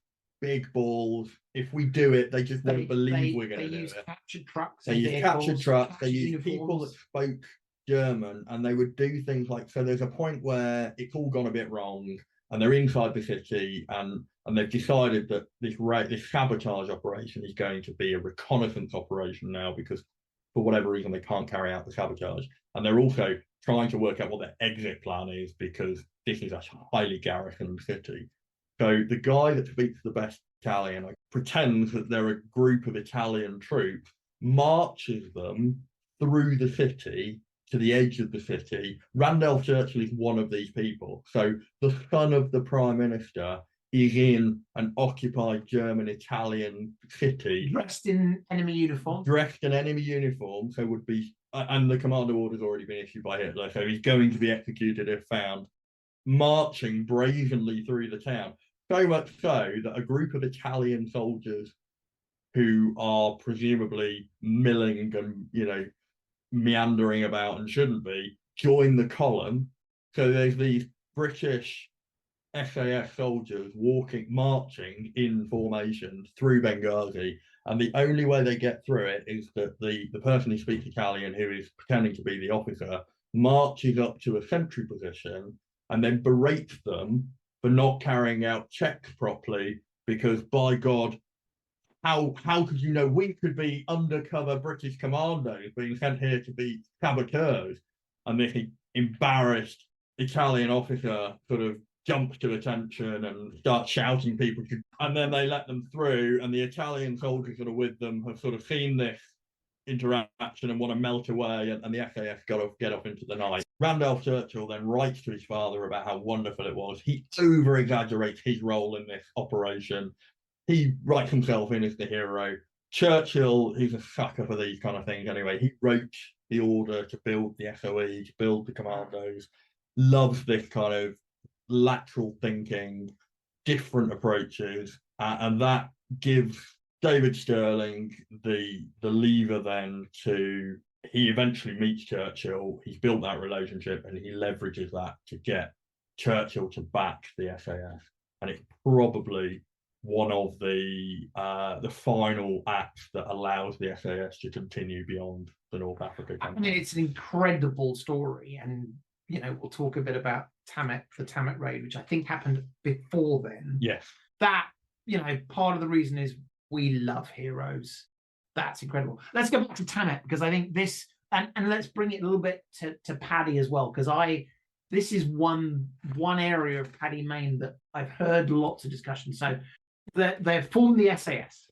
big balls. If we do it, they just won't believe we're going to do it. They use captured trucks. They use captured trucks. They use people that spoke German, and they would do things like, so there's a point where it's all gone a bit wrong, and they're inside the city, and they've decided that this sabotage operation is going to be a reconnaissance operation now, because for whatever reason they can't carry out the sabotage, and they're also trying to work out what their exit plan is, because this is a highly garrisoned city. So the guy that speaks the best Italian pretends that they're a group of Italian troops, marches them through the city to the edge of the city. Randolph Churchill is one of these people. So the son of the Prime Minister is in an occupied German-Italian city. Dressed in enemy uniform. So would be, and the commando order's already been issued by Hitler, so he's going to be executed if found, marching brazenly through the town. So much so that a group of Italian soldiers who are presumably milling and, meandering about and shouldn't be, join the column. So there's these British SAS soldiers marching in formation through Benghazi, and the only way they get through it is that the person who speaks Italian, who is pretending to be the officer, marches up to a sentry position and then berates them for not carrying out checks properly, because by God, how could you know we could be undercover British commandos being sent here to be saboteurs? And this embarrassed Italian officer sort of jumps to attention and starts shouting people, and then they let them through, and the Italian soldiers that are with them have sort of seen this interaction and want to melt away, and the SAS get off into the night. Randolph Churchill then writes to his father about how wonderful it was. He over-exaggerates his role in this operation. He writes himself in as the hero. Churchill, he's a sucker for these kind of things anyway. He wrote the order to build the SOE, to build the commandos, loves this kind of lateral thinking, different approaches, and that gives David Sterling the lever then to, he eventually meets Churchill, he's built that relationship, and he leverages that to get Churchill to back the SAS. And it's probably one of the final acts that allows the SAS to continue beyond the North Africa campaign. I mean, it's an incredible story, and we'll talk a bit about the Tamet raid, which I think happened before then. Yes. That, part of the reason is we love heroes. That's incredible. Let's go back to Tamet, because I think this, and let's bring it a little bit to Paddy as well, because this is one area of Paddy Mayne that I've heard lots of discussion. So they've formed the SAS.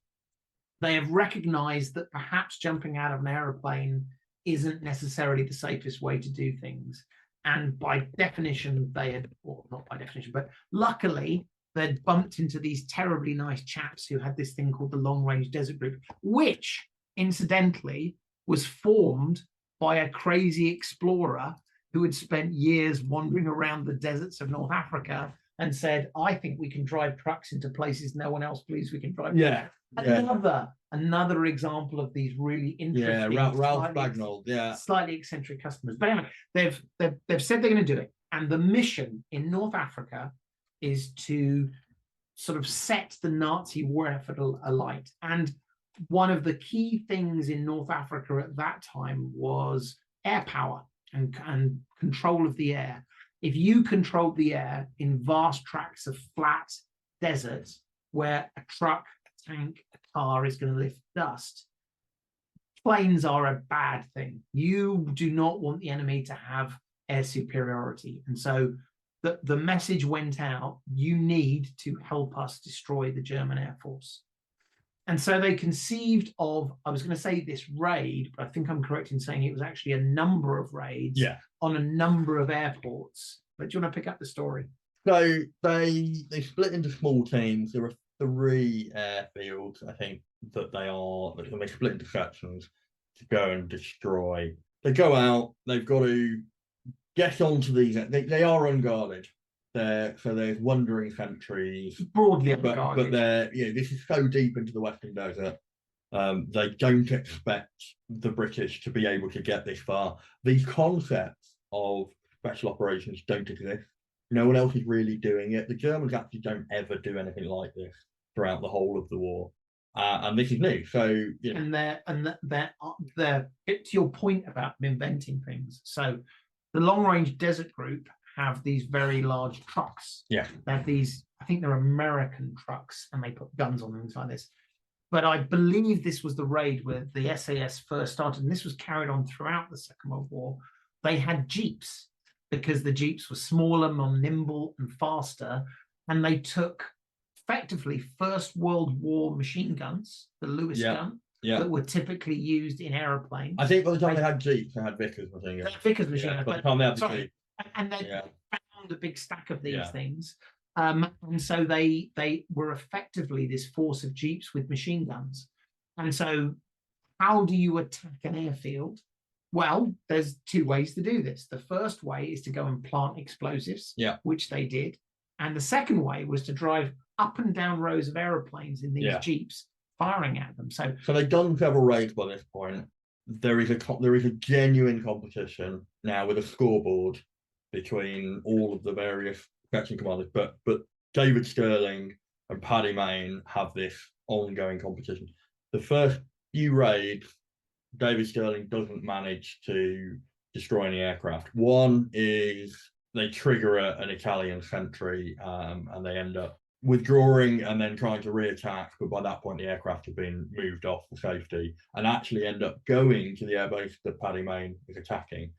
They have recognized that perhaps jumping out of an aeroplane isn't necessarily the safest way to do things. And by definition, not by definition, but luckily, they'd bumped into these terribly nice chaps who had this thing called the Long Range Desert Group, which, incidentally, was formed by a crazy explorer who had spent years wandering around the deserts of North Africa and said, I think we can drive trucks into places no one else believes we can drive. Yeah. Another example of these really interesting, Ralph Bagnall, slightly eccentric customers. But anyway, they've said they're going to do it, and the mission in North Africa is to sort of set the Nazi war effort alight. And one of the key things in North Africa at that time was air power and control of the air. If you controlled the air in vast tracts of flat desert where a truck, a tank, a car is going to lift dust, planes are a bad thing. You do not want the enemy to have air superiority. And so the message went out, you need to help us destroy the German Air Force. And so they conceived of, I was going to say this raid, but I think I'm correct in saying it was actually a number of raids on a number of airports. But do you want to pick up the story? So they split into small teams. There are 3 airfields, I think, that they split into sections to go and destroy. They go out, they've got to gets onto these. They are unguarded. So there's wandering sentries, Broadly but unguarded. they're this is so deep into the Western Desert. They don't expect the British to be able to get this far. These concepts of special operations don't exist. No one else is really doing it. The Germans actually don't ever do anything like this throughout the whole of the war. And this is new. So, and they're to your point about them inventing things. So the long range desert group have these very large trucks. Yeah. They have these, I think they're American trucks, and they put guns on them, things like this. But I believe this was the raid where the SAS first started, and this was carried on throughout the Second World War. They had jeeps because the jeeps were smaller, more nimble, and faster, and they took effectively First World War machine guns, the Lewis gun, that were typically used in aeroplanes. I think by the time they had jeeps, they had Vickers machine guns. Vickers machine guns. By the time they had the jeep. And they found a big stack of these things. And so they were effectively this force of jeeps with machine guns. And so how do you attack an airfield? Well, there's two ways to do this. The first way is to go and plant explosives, which they did. And the second way was to drive up and down rows of aeroplanes in these jeeps, firing at them. So they've done several raids by this point. There is a genuine competition now with a scoreboard between all of the various section commanders, but David Sterling and Paddy Mayne have this ongoing competition. The first few raids, David Sterling doesn't manage to destroy any aircraft. One is they trigger an Italian sentry, and they end up withdrawing and then trying to reattack, but by that point the aircraft have been moved off for safety and actually end up going to the airbase that Paddy Mayne is attacking.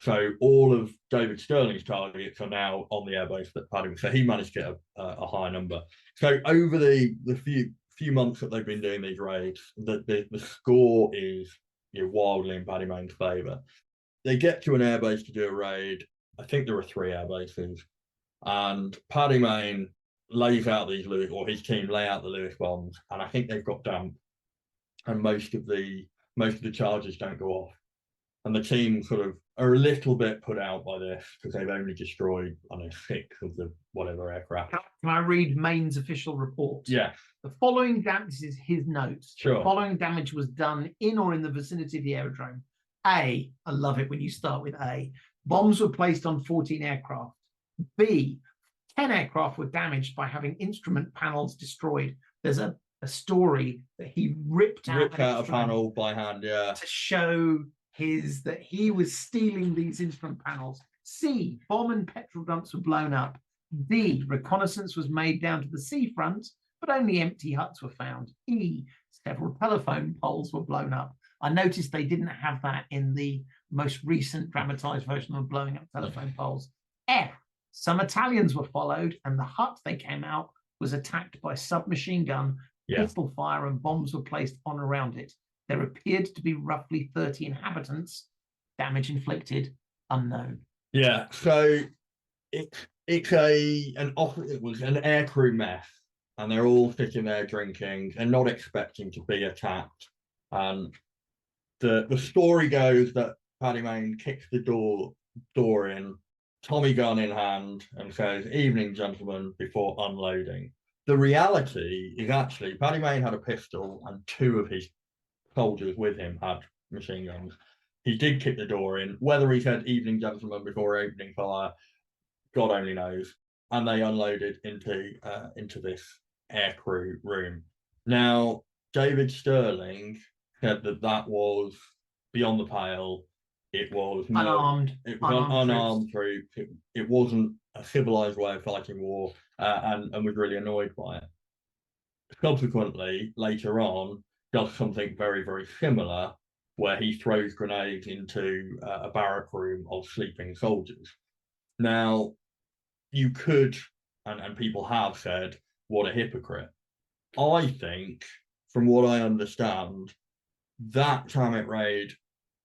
So all of David Sterling's targets are now on the airbase that Paddy, so he managed to get a high number. So over the few months that they've been doing these raids, the score is wildly in Paddy Mayne's favour. They get to an airbase to do a raid. I think there are 3 air bases, and Paddy Mayne lays out these Lewis, or his team lay out the Lewis bombs, and I think they've got damp, and most of the charges don't go off, and the team sort of are a little bit put out by this because they've only destroyed 6 of the whatever aircraft. Can I read Mayne's official report? Yeah. The following damage is his notes. Sure. The following damage was done in or in the vicinity of the aerodrome. A, I love it when you start with A. Bombs were placed on 14 aircraft. B, 10 aircraft were damaged by having instrument panels destroyed. There's a story that he ripped out a panel by hand, to show that he was stealing these instrument panels. C, bomb and petrol dumps were blown up. D, reconnaissance was made down to the seafront, but only empty huts were found. E, several telephone poles were blown up. I noticed they didn't have that in the most recent dramatized version of blowing up telephone poles. F, some Italians were followed, and the hut they came out was attacked by submachine gun, pistol fire, and bombs were placed on around it. There appeared to be roughly 30 inhabitants. Damage inflicted, unknown. Yeah, so it was an aircrew mess, and they're all sitting there drinking and not expecting to be attacked. And the story goes that Paddy Mayne kicks the door in, Tommy gun in hand, and says, "Evening, gentlemen," before unloading. The reality is actually Paddy Mayne had a pistol and 2 of his soldiers with him had machine guns. He did kick the door in. Whether he said "evening, gentlemen" before opening fire, God only knows. And they unloaded into this aircrew room. Now, David Sterling said that was beyond the pale. It was unarmed. It was unarmed troops. It wasn't a civilized way of fighting war, and was really annoyed by it. Subsequently, later on, does something very, very similar, where he throws grenades into a barrack room of sleeping soldiers. Now, you could, and people have said, what a hypocrite. I think, from what I understand, that Tammet raid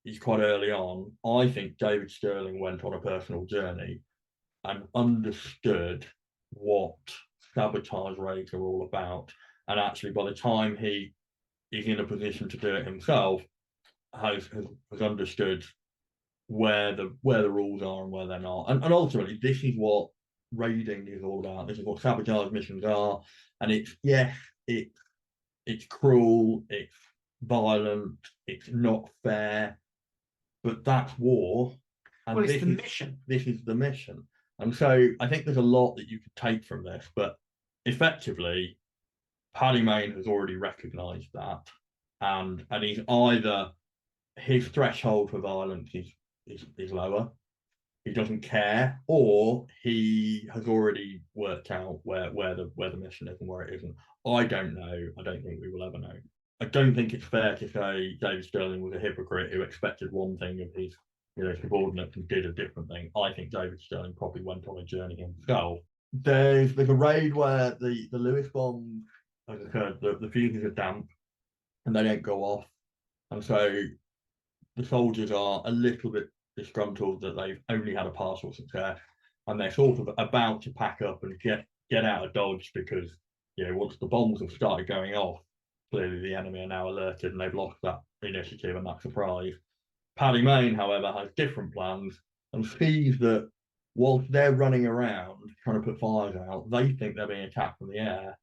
is quite early on. I think David Sterling went on a personal journey and understood what sabotage raids are all about. And actually, by the time he is in a position to do it himself, has understood where the rules are and where they're not. And ultimately, this is what raiding is all about. This is what sabotage missions are. And it's cruel, it's violent, it's not fair, but that's war. And well, it's the mission. This is the mission. And so I think there's a lot that you could take from this, but effectively, Paddy Mayne has already recognised that, and he's either his threshold for violence is lower, he doesn't care, or he has already worked out where the mission is and where it isn't. I don't know. I don't think we will ever know. I don't think it's fair to say David Sterling was a hypocrite who expected one thing of his subordinates and did a different thing. I think David Sterling probably went on a journey himself. There's a raid where the Lewis bombs, as I said, the fuses are damp and they don't go off, and so the soldiers are a little bit disgruntled that they've only had a partial success, and they're sort of about to pack up and get out of Dodge because once the bombs have started going off, clearly the enemy are now alerted and they've lost that initiative and that surprise. Paddy Mayne, however, has different plans and sees that whilst they're running around trying to put fires out, they think they're being attacked from the air,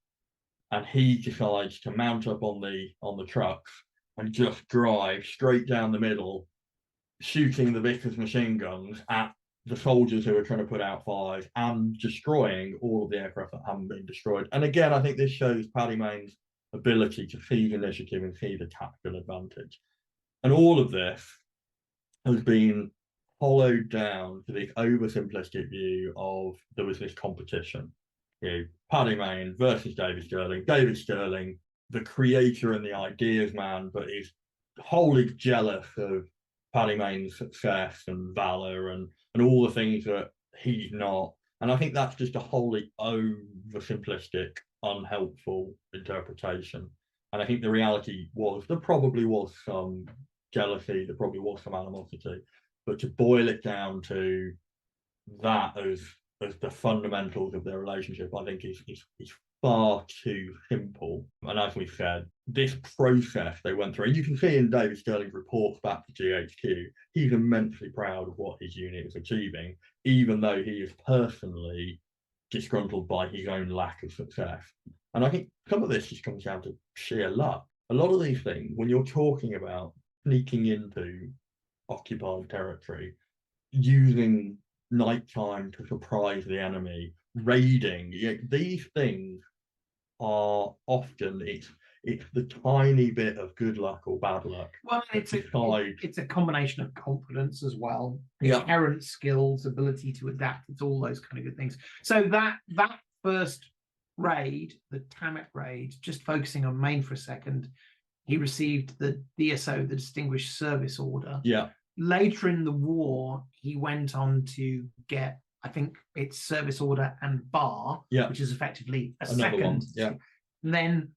and he decides to mount up on the trucks and just drive straight down the middle, shooting the Vickers machine guns at the soldiers who are trying to put out fires and destroying all of the aircraft that haven't been destroyed. And again, I think this shows Paddy Mayne's ability to seize initiative and seize a tactical advantage. And all of this has been hollowed down to this oversimplistic view of there was this competition. Paddy Mayne versus David Sterling. David Sterling, the creator and the ideas man, but is wholly jealous of Paddy Mayne's success and valor and all the things that he's not. And I think that's just a wholly oversimplistic, unhelpful interpretation. And I think the reality was there probably was some jealousy, there probably was some animosity, but to boil it down to that as the fundamentals of their relationship, I think is far too simple. And as we said, this process they went through, and you can see in David Sterling's reports back to GHQ, he's immensely proud of what his unit is achieving, even though he is personally disgruntled by his own lack of success. And I think some of this just comes down to sheer luck. A lot of these things, when you're talking about sneaking into occupied territory, using nighttime to surprise the enemy, raiding, these things are often it's the tiny bit of good luck or bad luck. Well, it's a combination of confidence as well, inherent skills, ability to adapt. It's all those kind of good things. So that first raid, the Tamet raid, just focusing on Mayne for a second, he received the DSO, the Distinguished Service Order. Yeah. Later in the war, he went on to get, I think it's Service Order and Bar, which is effectively a another second. One. Yeah. And then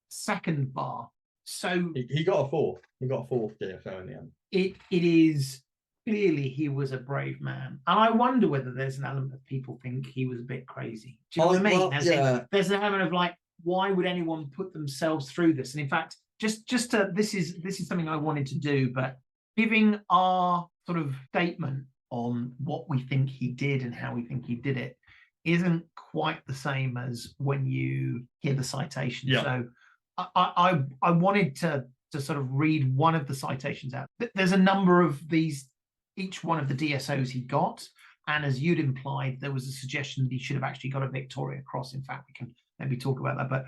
second Bar. So he got a fourth. He got a fourth DSO in the end. It is clearly he was a brave man. And I wonder whether there's an element of people think he was a bit crazy. Do you know what I mean? Well, there's an element of like, why would anyone put themselves through this? And in fact, just to this is something I wanted to do, but giving our sort of statement on what we think he did and how we think he did it isn't quite the same as when you hear the citation. Yeah. So I wanted to sort of read one of the citations out. There's a number of these, each one of the DSOs he got, and as you'd implied, there was a suggestion that he should have actually got a Victoria Cross. In fact, we can maybe talk about that. But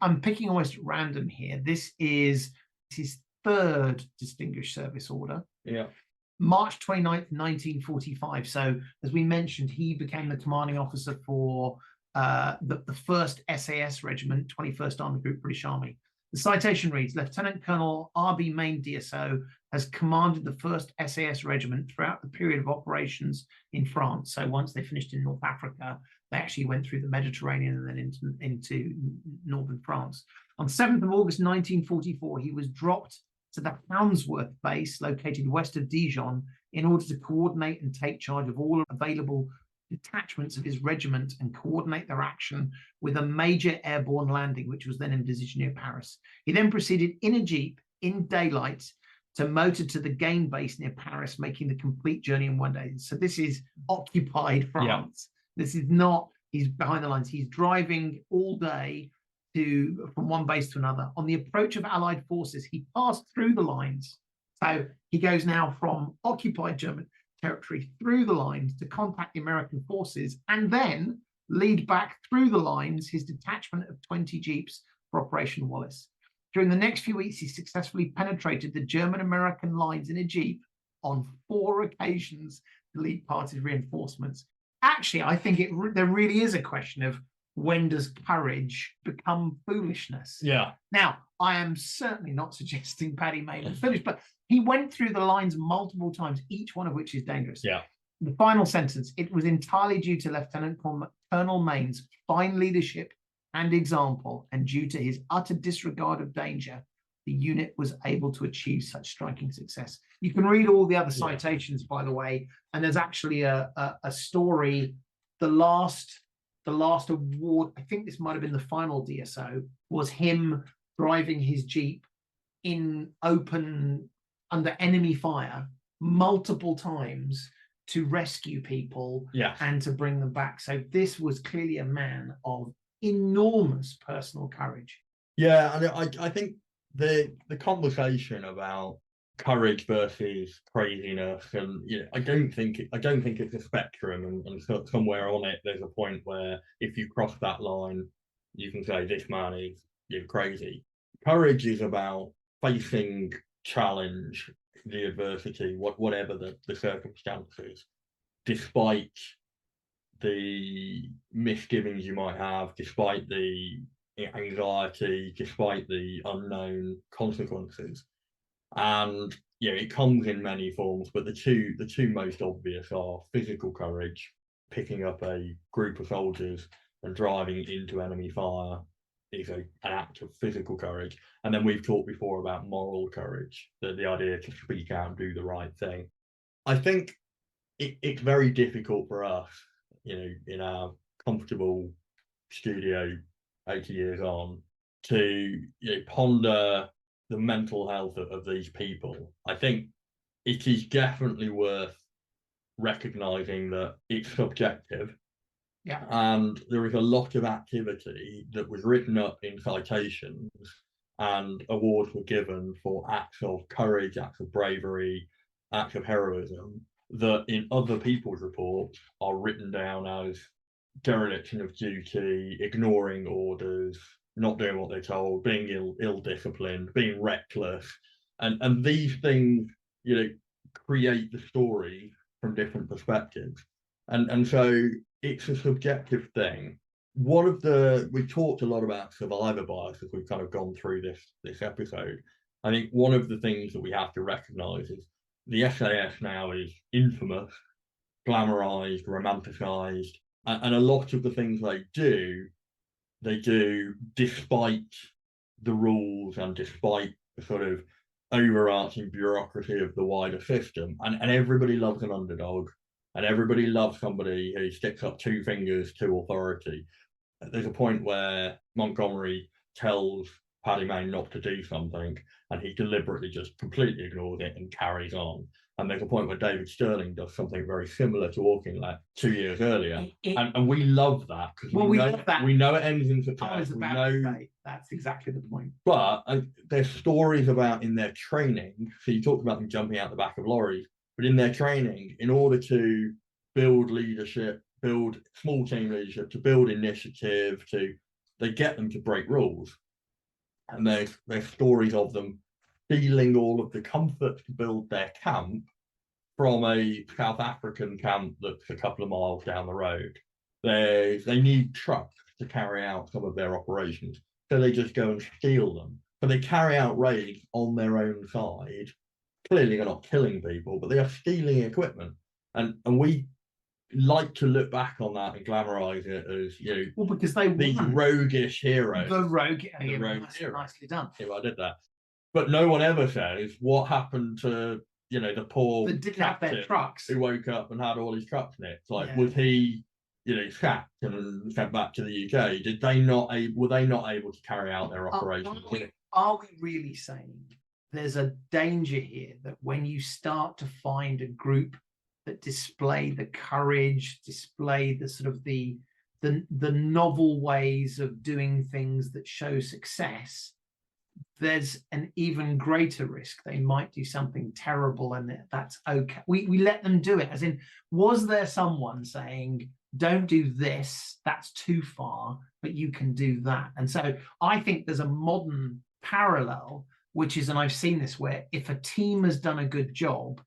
I'm picking almost at random here. This is his third Distinguished Service Order. Yeah. March 29th, 1945. So, as we mentioned, he became the commanding officer for the 1st SAS Regiment, 21st Armored Group, British Army. The citation reads, Lieutenant Colonel R.B. Mayne, DSO, has commanded the 1st SAS Regiment throughout the period of operations in France. So once they finished in North Africa, they actually went through the Mediterranean and then into northern France. On 7th of August, 1944, he was dropped to the Hounsworth base located west of Dijon in order to coordinate and take charge of all available detachments of his regiment and coordinate their action with a major airborne landing, which was then envisaged near Paris. He then proceeded in a jeep in daylight to motor to the Gain base near Paris, making the complete journey in 1 day. So this is occupied France. This is not, he's behind the lines. He's driving all day from one base to another. On the approach of Allied forces, he passed through the lines. So he goes now from occupied German territory through the lines to contact the American forces and then lead back through the lines his detachment of 20 jeeps for Operation Wallace. During the next few weeks, he successfully penetrated the German-American lines in a jeep on 4 occasions to lead party reinforcements. Actually, I think there really is a question of when does courage become foolishness? Yeah. Now, I am certainly not suggesting Paddy Mayne was foolish, but he went through the lines multiple times, each one of which is dangerous. Yeah. The final sentence, it was entirely due to Lieutenant Colonel Mayne's fine leadership and example, and due to his utter disregard of danger, the unit was able to achieve such striking success. You can read all the other citations, by the way, and there's actually a story, the last award, I think this might have been the final DSO, was him driving his Jeep in open, under enemy fire, multiple times to rescue people and to bring them back. So this was clearly a man of enormous personal courage. Yeah, and I think the conversation about courage versus craziness, and I don't think it's a spectrum, and so somewhere on it there's a point where if you cross that line, you can say this man is crazy. Courage is about facing challenge, the adversity, whatever the circumstances, despite the misgivings you might have, despite the anxiety, despite the unknown consequences. And it comes in many forms, but the two most obvious are physical courage, picking up a group of soldiers and driving into enemy fire is an act of physical courage. And then we've talked before about moral courage, the idea to speak out and do the right thing. I think it's very difficult for us, in our comfortable studio 80 years on, to ponder the mental health of these people. I think it is definitely worth recognizing that it's subjective. Yeah. And there is a lot of activity that was written up in citations, and awards were given for acts of courage, acts of bravery, acts of heroism that in other people's reports are written down as dereliction of duty, ignoring orders, not doing what they're told, being ill-disciplined, being reckless. And these things, create the story from different perspectives. And so it's a subjective thing. We've talked a lot about survivor bias as we've kind of gone through this episode. I think one of the things that we have to recognize is the SAS now is infamous, glamorized, romanticized, and a lot of the things they do despite the rules and despite the sort of overarching bureaucracy of the wider system. And everybody loves an underdog, and everybody loves somebody who sticks up 2 fingers to authority. There's a point where Montgomery tells Paddy Mayne not to do something, and he deliberately just completely ignores it and carries on. And there's a point where David Sterling does something very similar to Auchinleck 2 years earlier. And we love that, because we know it ends in success. That's exactly the point. But there's stories about in their training. So you talked about them jumping out the back of lorries, but in their training, in order to build leadership, build small team leadership, to build initiative, they get them to break rules. And there's stories of them stealing all of the comfort to build their camp from a South African camp that's a couple of miles down the road. They need trucks to carry out some of their operations, so they just go and steal them. But they carry out raids on their own side. Clearly they're not killing people, but they are stealing equipment. And we like to look back on that and glamorize it as, because they these roguish heroes. The rogue hero. Nicely done. Yeah, I did that. But no one ever says what happened to the poor that didn't have their trucks, who woke up and had all his trucks nicked. Was he sacked and sent back to the UK? Were they not able to carry out their operations? Are we really saying there's a danger here that when you start to find a group that display the courage, display the sort of the novel ways of doing things that show success, there's an even greater risk they might do something terrible, and that's okay. We let them do it. As in, was there someone saying, don't do this, that's too far, but you can do that? And so I think there's a modern parallel, which is, and I've seen this, where if a team has done a good job,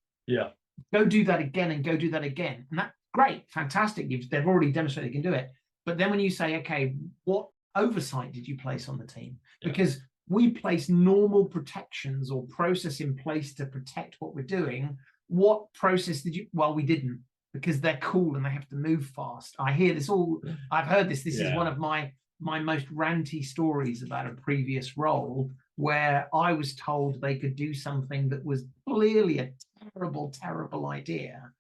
go do that again and go do that again. And that's great, fantastic. They've already demonstrated they can do it. But then when you say, okay, what oversight did you place on the team? Because we place normal protections or process in place to protect what we're doing. What process did you? Well, we didn't, because they're cool and they have to move fast. I hear this all. I've heard this. This is one of my most ranty stories about a previous role where I was told they could do something that was clearly a terrible idea,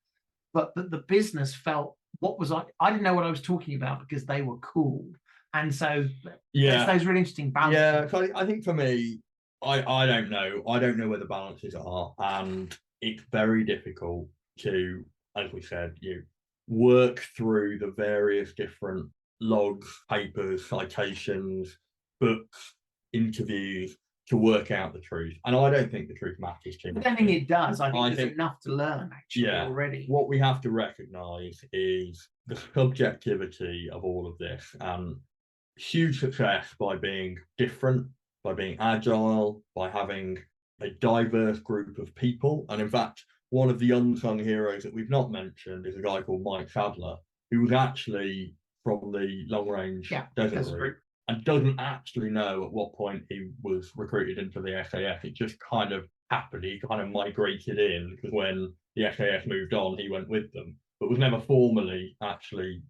but that the business felt, what was I didn't know what I was talking about because they were cool. And so there's those really interesting balances. So I think for me, I don't know. I don't know where the balances are. And it's very difficult to, as we said, work through the various different logs, papers, citations, books, interviews to work out the truth. And I don't think the truth matters too much. I don't think it does. I think there's enough to learn actually already. What we have to recognise is the subjectivity of all of this, and huge success by being different, by being agile, by having a diverse group of people. And in fact, one of the unsung heroes that we've not mentioned is a guy called Mike Sadler, who was actually from the long range desert group and doesn't actually know at what point he was recruited into the SAS. It just kind of happened. He kind of migrated in, because when the SAS moved on, he went with them, but was never formally actually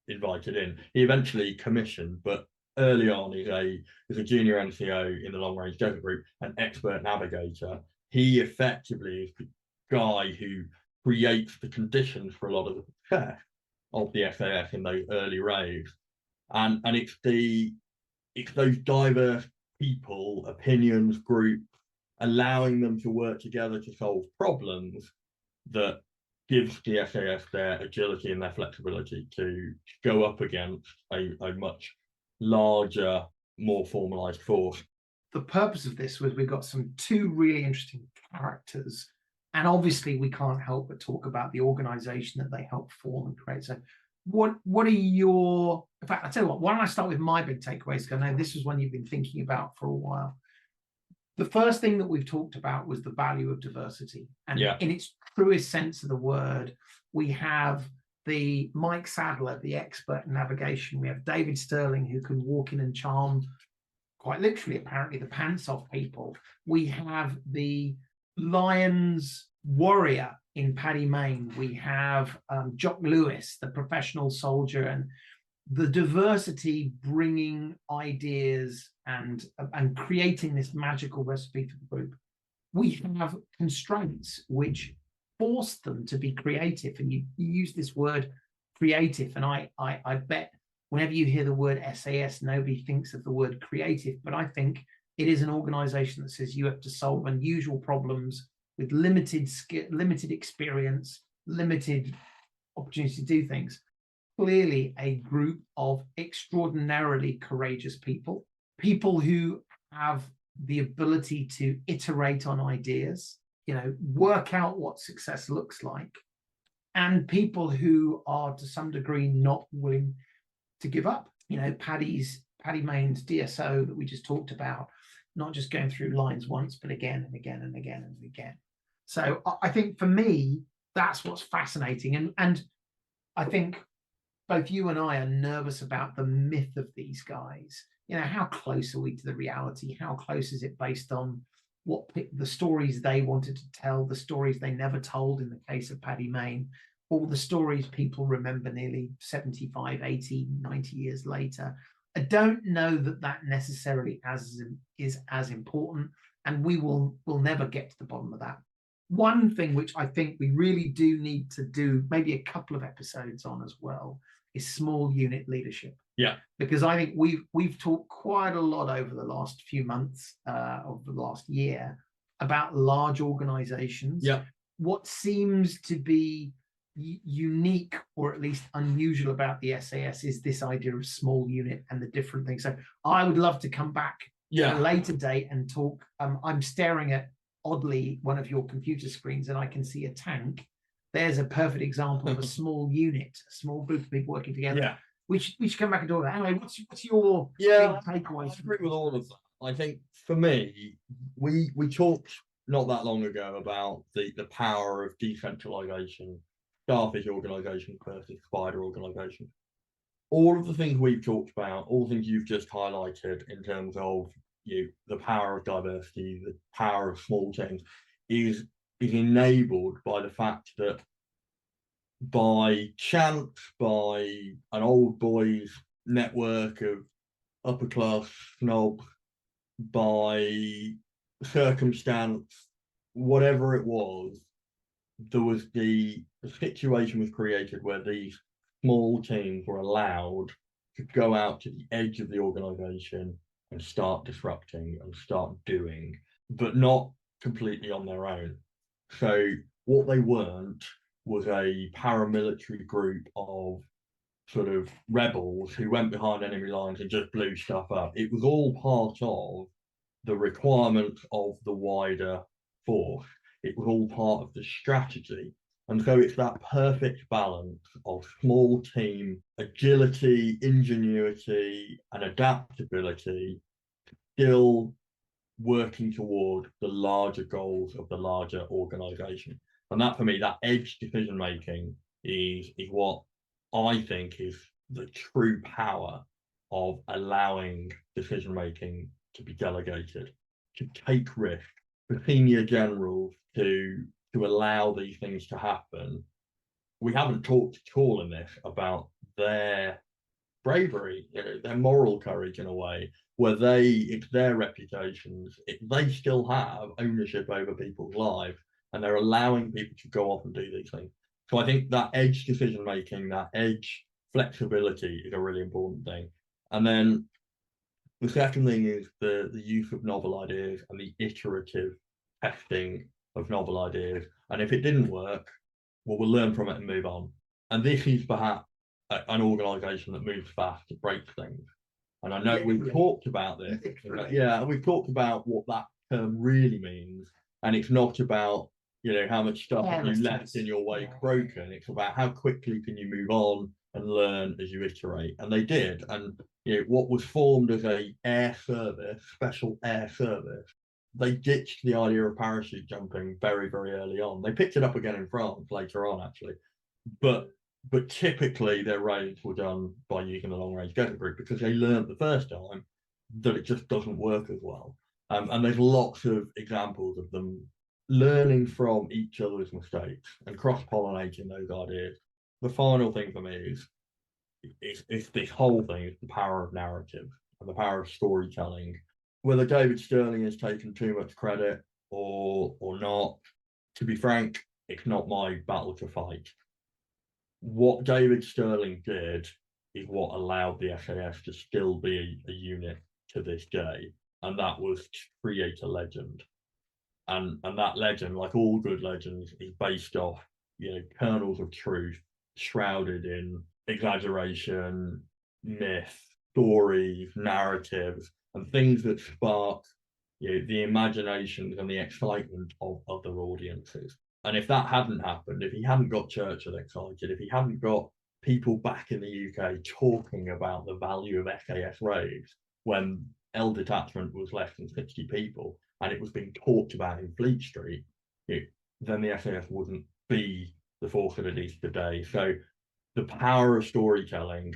invited in. He eventually commissioned, but early on he's a junior NCO in the long range desert group, an expert navigator. He effectively is the guy who creates the conditions for a lot of the success of the SAS in those early raids. And it's those diverse people, opinions, groups, allowing them to work together to solve problems that gives the SAS their agility and their flexibility to go up against a much larger, more formalized force. The purpose of this was we've got two really interesting characters, and obviously we can't help but talk about the organization that they help form and create. So what are your, in fact, I'll tell you what, why don't I start with my big takeaways, because I know this is one you've been thinking about for a while. The first thing that we've talked about was the value of diversity. And in its truest sense of the word, we have the Mike Sadler, the expert in navigation. We have David Sterling, who can walk in and charm, quite literally, apparently, the pants off people. We have the Lions warrior in Paddy Mayne. We have Jock Lewis, the professional soldier, and the diversity bringing ideas and creating this magical recipe for the group. We have constraints which force them to be creative, and you use this word creative, and I bet whenever you hear the word SAS, nobody thinks of the word creative, but I think it is an organization that says you have to solve unusual problems with limited skill, limited experience, limited opportunity to do things. Clearly a group of extraordinarily courageous people who have the ability to iterate on ideas, work out what success looks like, and people who are to some degree not willing to give up. Paddy Mayne's DSO that we just talked about, not just going through lines once, but again and again and again and again. So I think for me, that's what's fascinating. And I think both you and I are nervous about the myth of these guys. How close are we to the reality? How close is it based on what the stories they wanted to tell, the stories they never told in the case of Paddy Mayne, or the stories people remember nearly 75, 80, 90 years later? I don't know that necessarily is as important, and we will never get to the bottom of that. One thing which I think we really do need to do maybe a couple of episodes on as well is small unit leadership. Because I think we've talked quite a lot over the last few months, of the last year, about large organizations. Yeah. What seems to be unique, or at least unusual, about the SAS is this idea of small unit and the different things. So I would love to come back at a later date and talk. I'm staring at, oddly, one of your computer screens, and I can see a tank. There's a perfect example of a small unit, a small group of people working together. Yeah. We should come back and talk about that. Anyway, what's your big takeaways? I agree with all of that. I think for me, we talked not that long ago about the power of decentralization, starfish organization versus spider organization. All of the things we've talked about, all the things you've just highlighted in terms of the power of diversity, the power of small teams, is enabled by the fact that by chance, by an old boys network of upper class snobs, by circumstance, whatever it was, there was the situation was created where these small teams were allowed to go out to the edge of the organization and start disrupting and start doing, but not completely on their own. So what they weren't was a paramilitary group of sort of rebels who went behind enemy lines and just blew stuff up. It was all part of the requirements of the wider force. It was all part of the strategy. And so it's that perfect balance of small team agility, ingenuity, and adaptability, still working toward the larger goals of the larger organization. And that, for me, that edge decision making is what I think is the true power of allowing decision making to be delegated, to take risk, for senior generals to allow these things to happen. We haven't talked at all in this about their bravery, their moral courage in a way, where it's their reputations, they still have ownership over people's lives, and they're allowing people to go off and do these things. So I think that edge decision making, that edge flexibility is a really important thing. And then the second thing is the use of novel ideas and the iterative testing of novel ideas. And if it didn't work, well, we'll learn from it and move on. And this is perhaps an organization that moves fast to break things. And I know we've talked about this. We've talked about what that term really means. And it's not about, how much stuff have you left in your wake broken. It's about how quickly can you move on and learn as you iterate. And they did. And what was formed as a special air service, they ditched the idea of parachute jumping very, very early on. They picked it up again in France later on, actually. But typically their raids were done by using the long-range gather group because they learned the first time that it just doesn't work as well. And there's lots of examples of them learning from each other's mistakes and cross-pollinating those ideas. The final thing for me is this whole thing is the power of narrative and the power of storytelling. Whether David Sterling has taken too much credit or not, to be frank, it's not my battle to fight. What David Sterling did is what allowed the SAS to still be a unit to this day, and that was to create a legend. And that legend, like all good legends, is based off, kernels of truth shrouded in exaggeration, myth, stories, narratives, and things that spark the imaginations and the excitement of other audiences. And if that hadn't happened, if he hadn't got Churchill excited, if he hadn't got people back in the UK talking about the value of SAS raids when L detachment was less than 60 people and it was being talked about in Fleet Street, then the SAS wouldn't be the force that it is today. So the power of storytelling,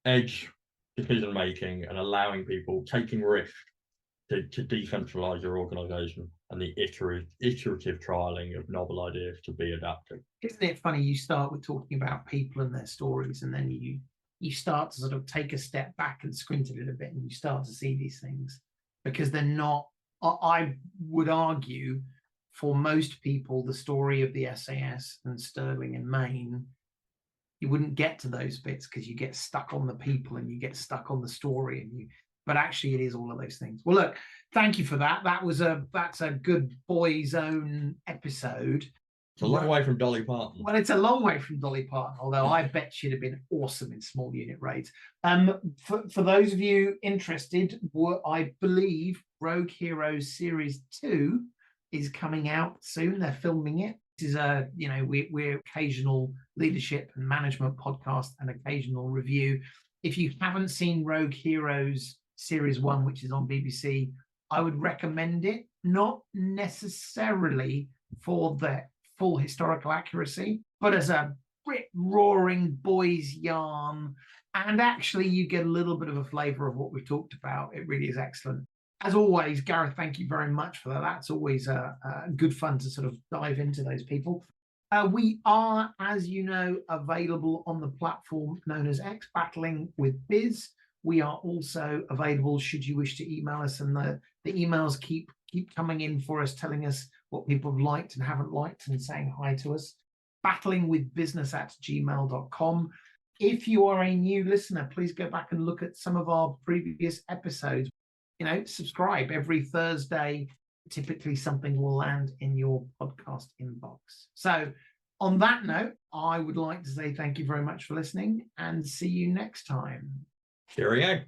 edge decision making, and allowing people taking risk to decentralize your organization, and the iterative trialing of novel ideas to be adapted. Isn't it funny? You start with talking about people and their stories, and then you start to sort of take a step back and squint a little bit, and you start to see these things because they're not. I would argue, for most people, the story of the SAS and Sterling and Mayne, you wouldn't get to those bits because you get stuck on the people and you get stuck on the story, but actually it is all of those things. Well, look, thank you for that. That's a good boys' own episode. It's a long way from Dolly Parton. Well, it's a long way from Dolly Parton, although I bet she'd have been awesome in small unit raids. For those of you interested, I believe Rogue Heroes Series 2 is coming out soon. They're filming it. This is we're occasional leadership and management podcast and occasional review. If you haven't seen Rogue Heroes Series 1, which is on BBC, I would recommend it, not necessarily for the full historical accuracy, but as a rip-roaring boys' yarn. And actually, you get a little bit of a flavour of what we've talked about. It really is excellent. As always, Gareth, thank you very much for that. That's always good fun to sort of dive into those people. We are, as you know, available on the platform known as X Battling with Biz. We are also available should you wish to email us, and the emails keep coming in for us, telling us what people have liked and haven't liked and saying hi to us. battlingwithbusiness@gmail.com. If you are a new listener, please go back and look at some of our previous episodes. Subscribe every Thursday. Typically something will land in your podcast inbox. So on that note, I would like to say thank you very much for listening and see you next time. Cheerio.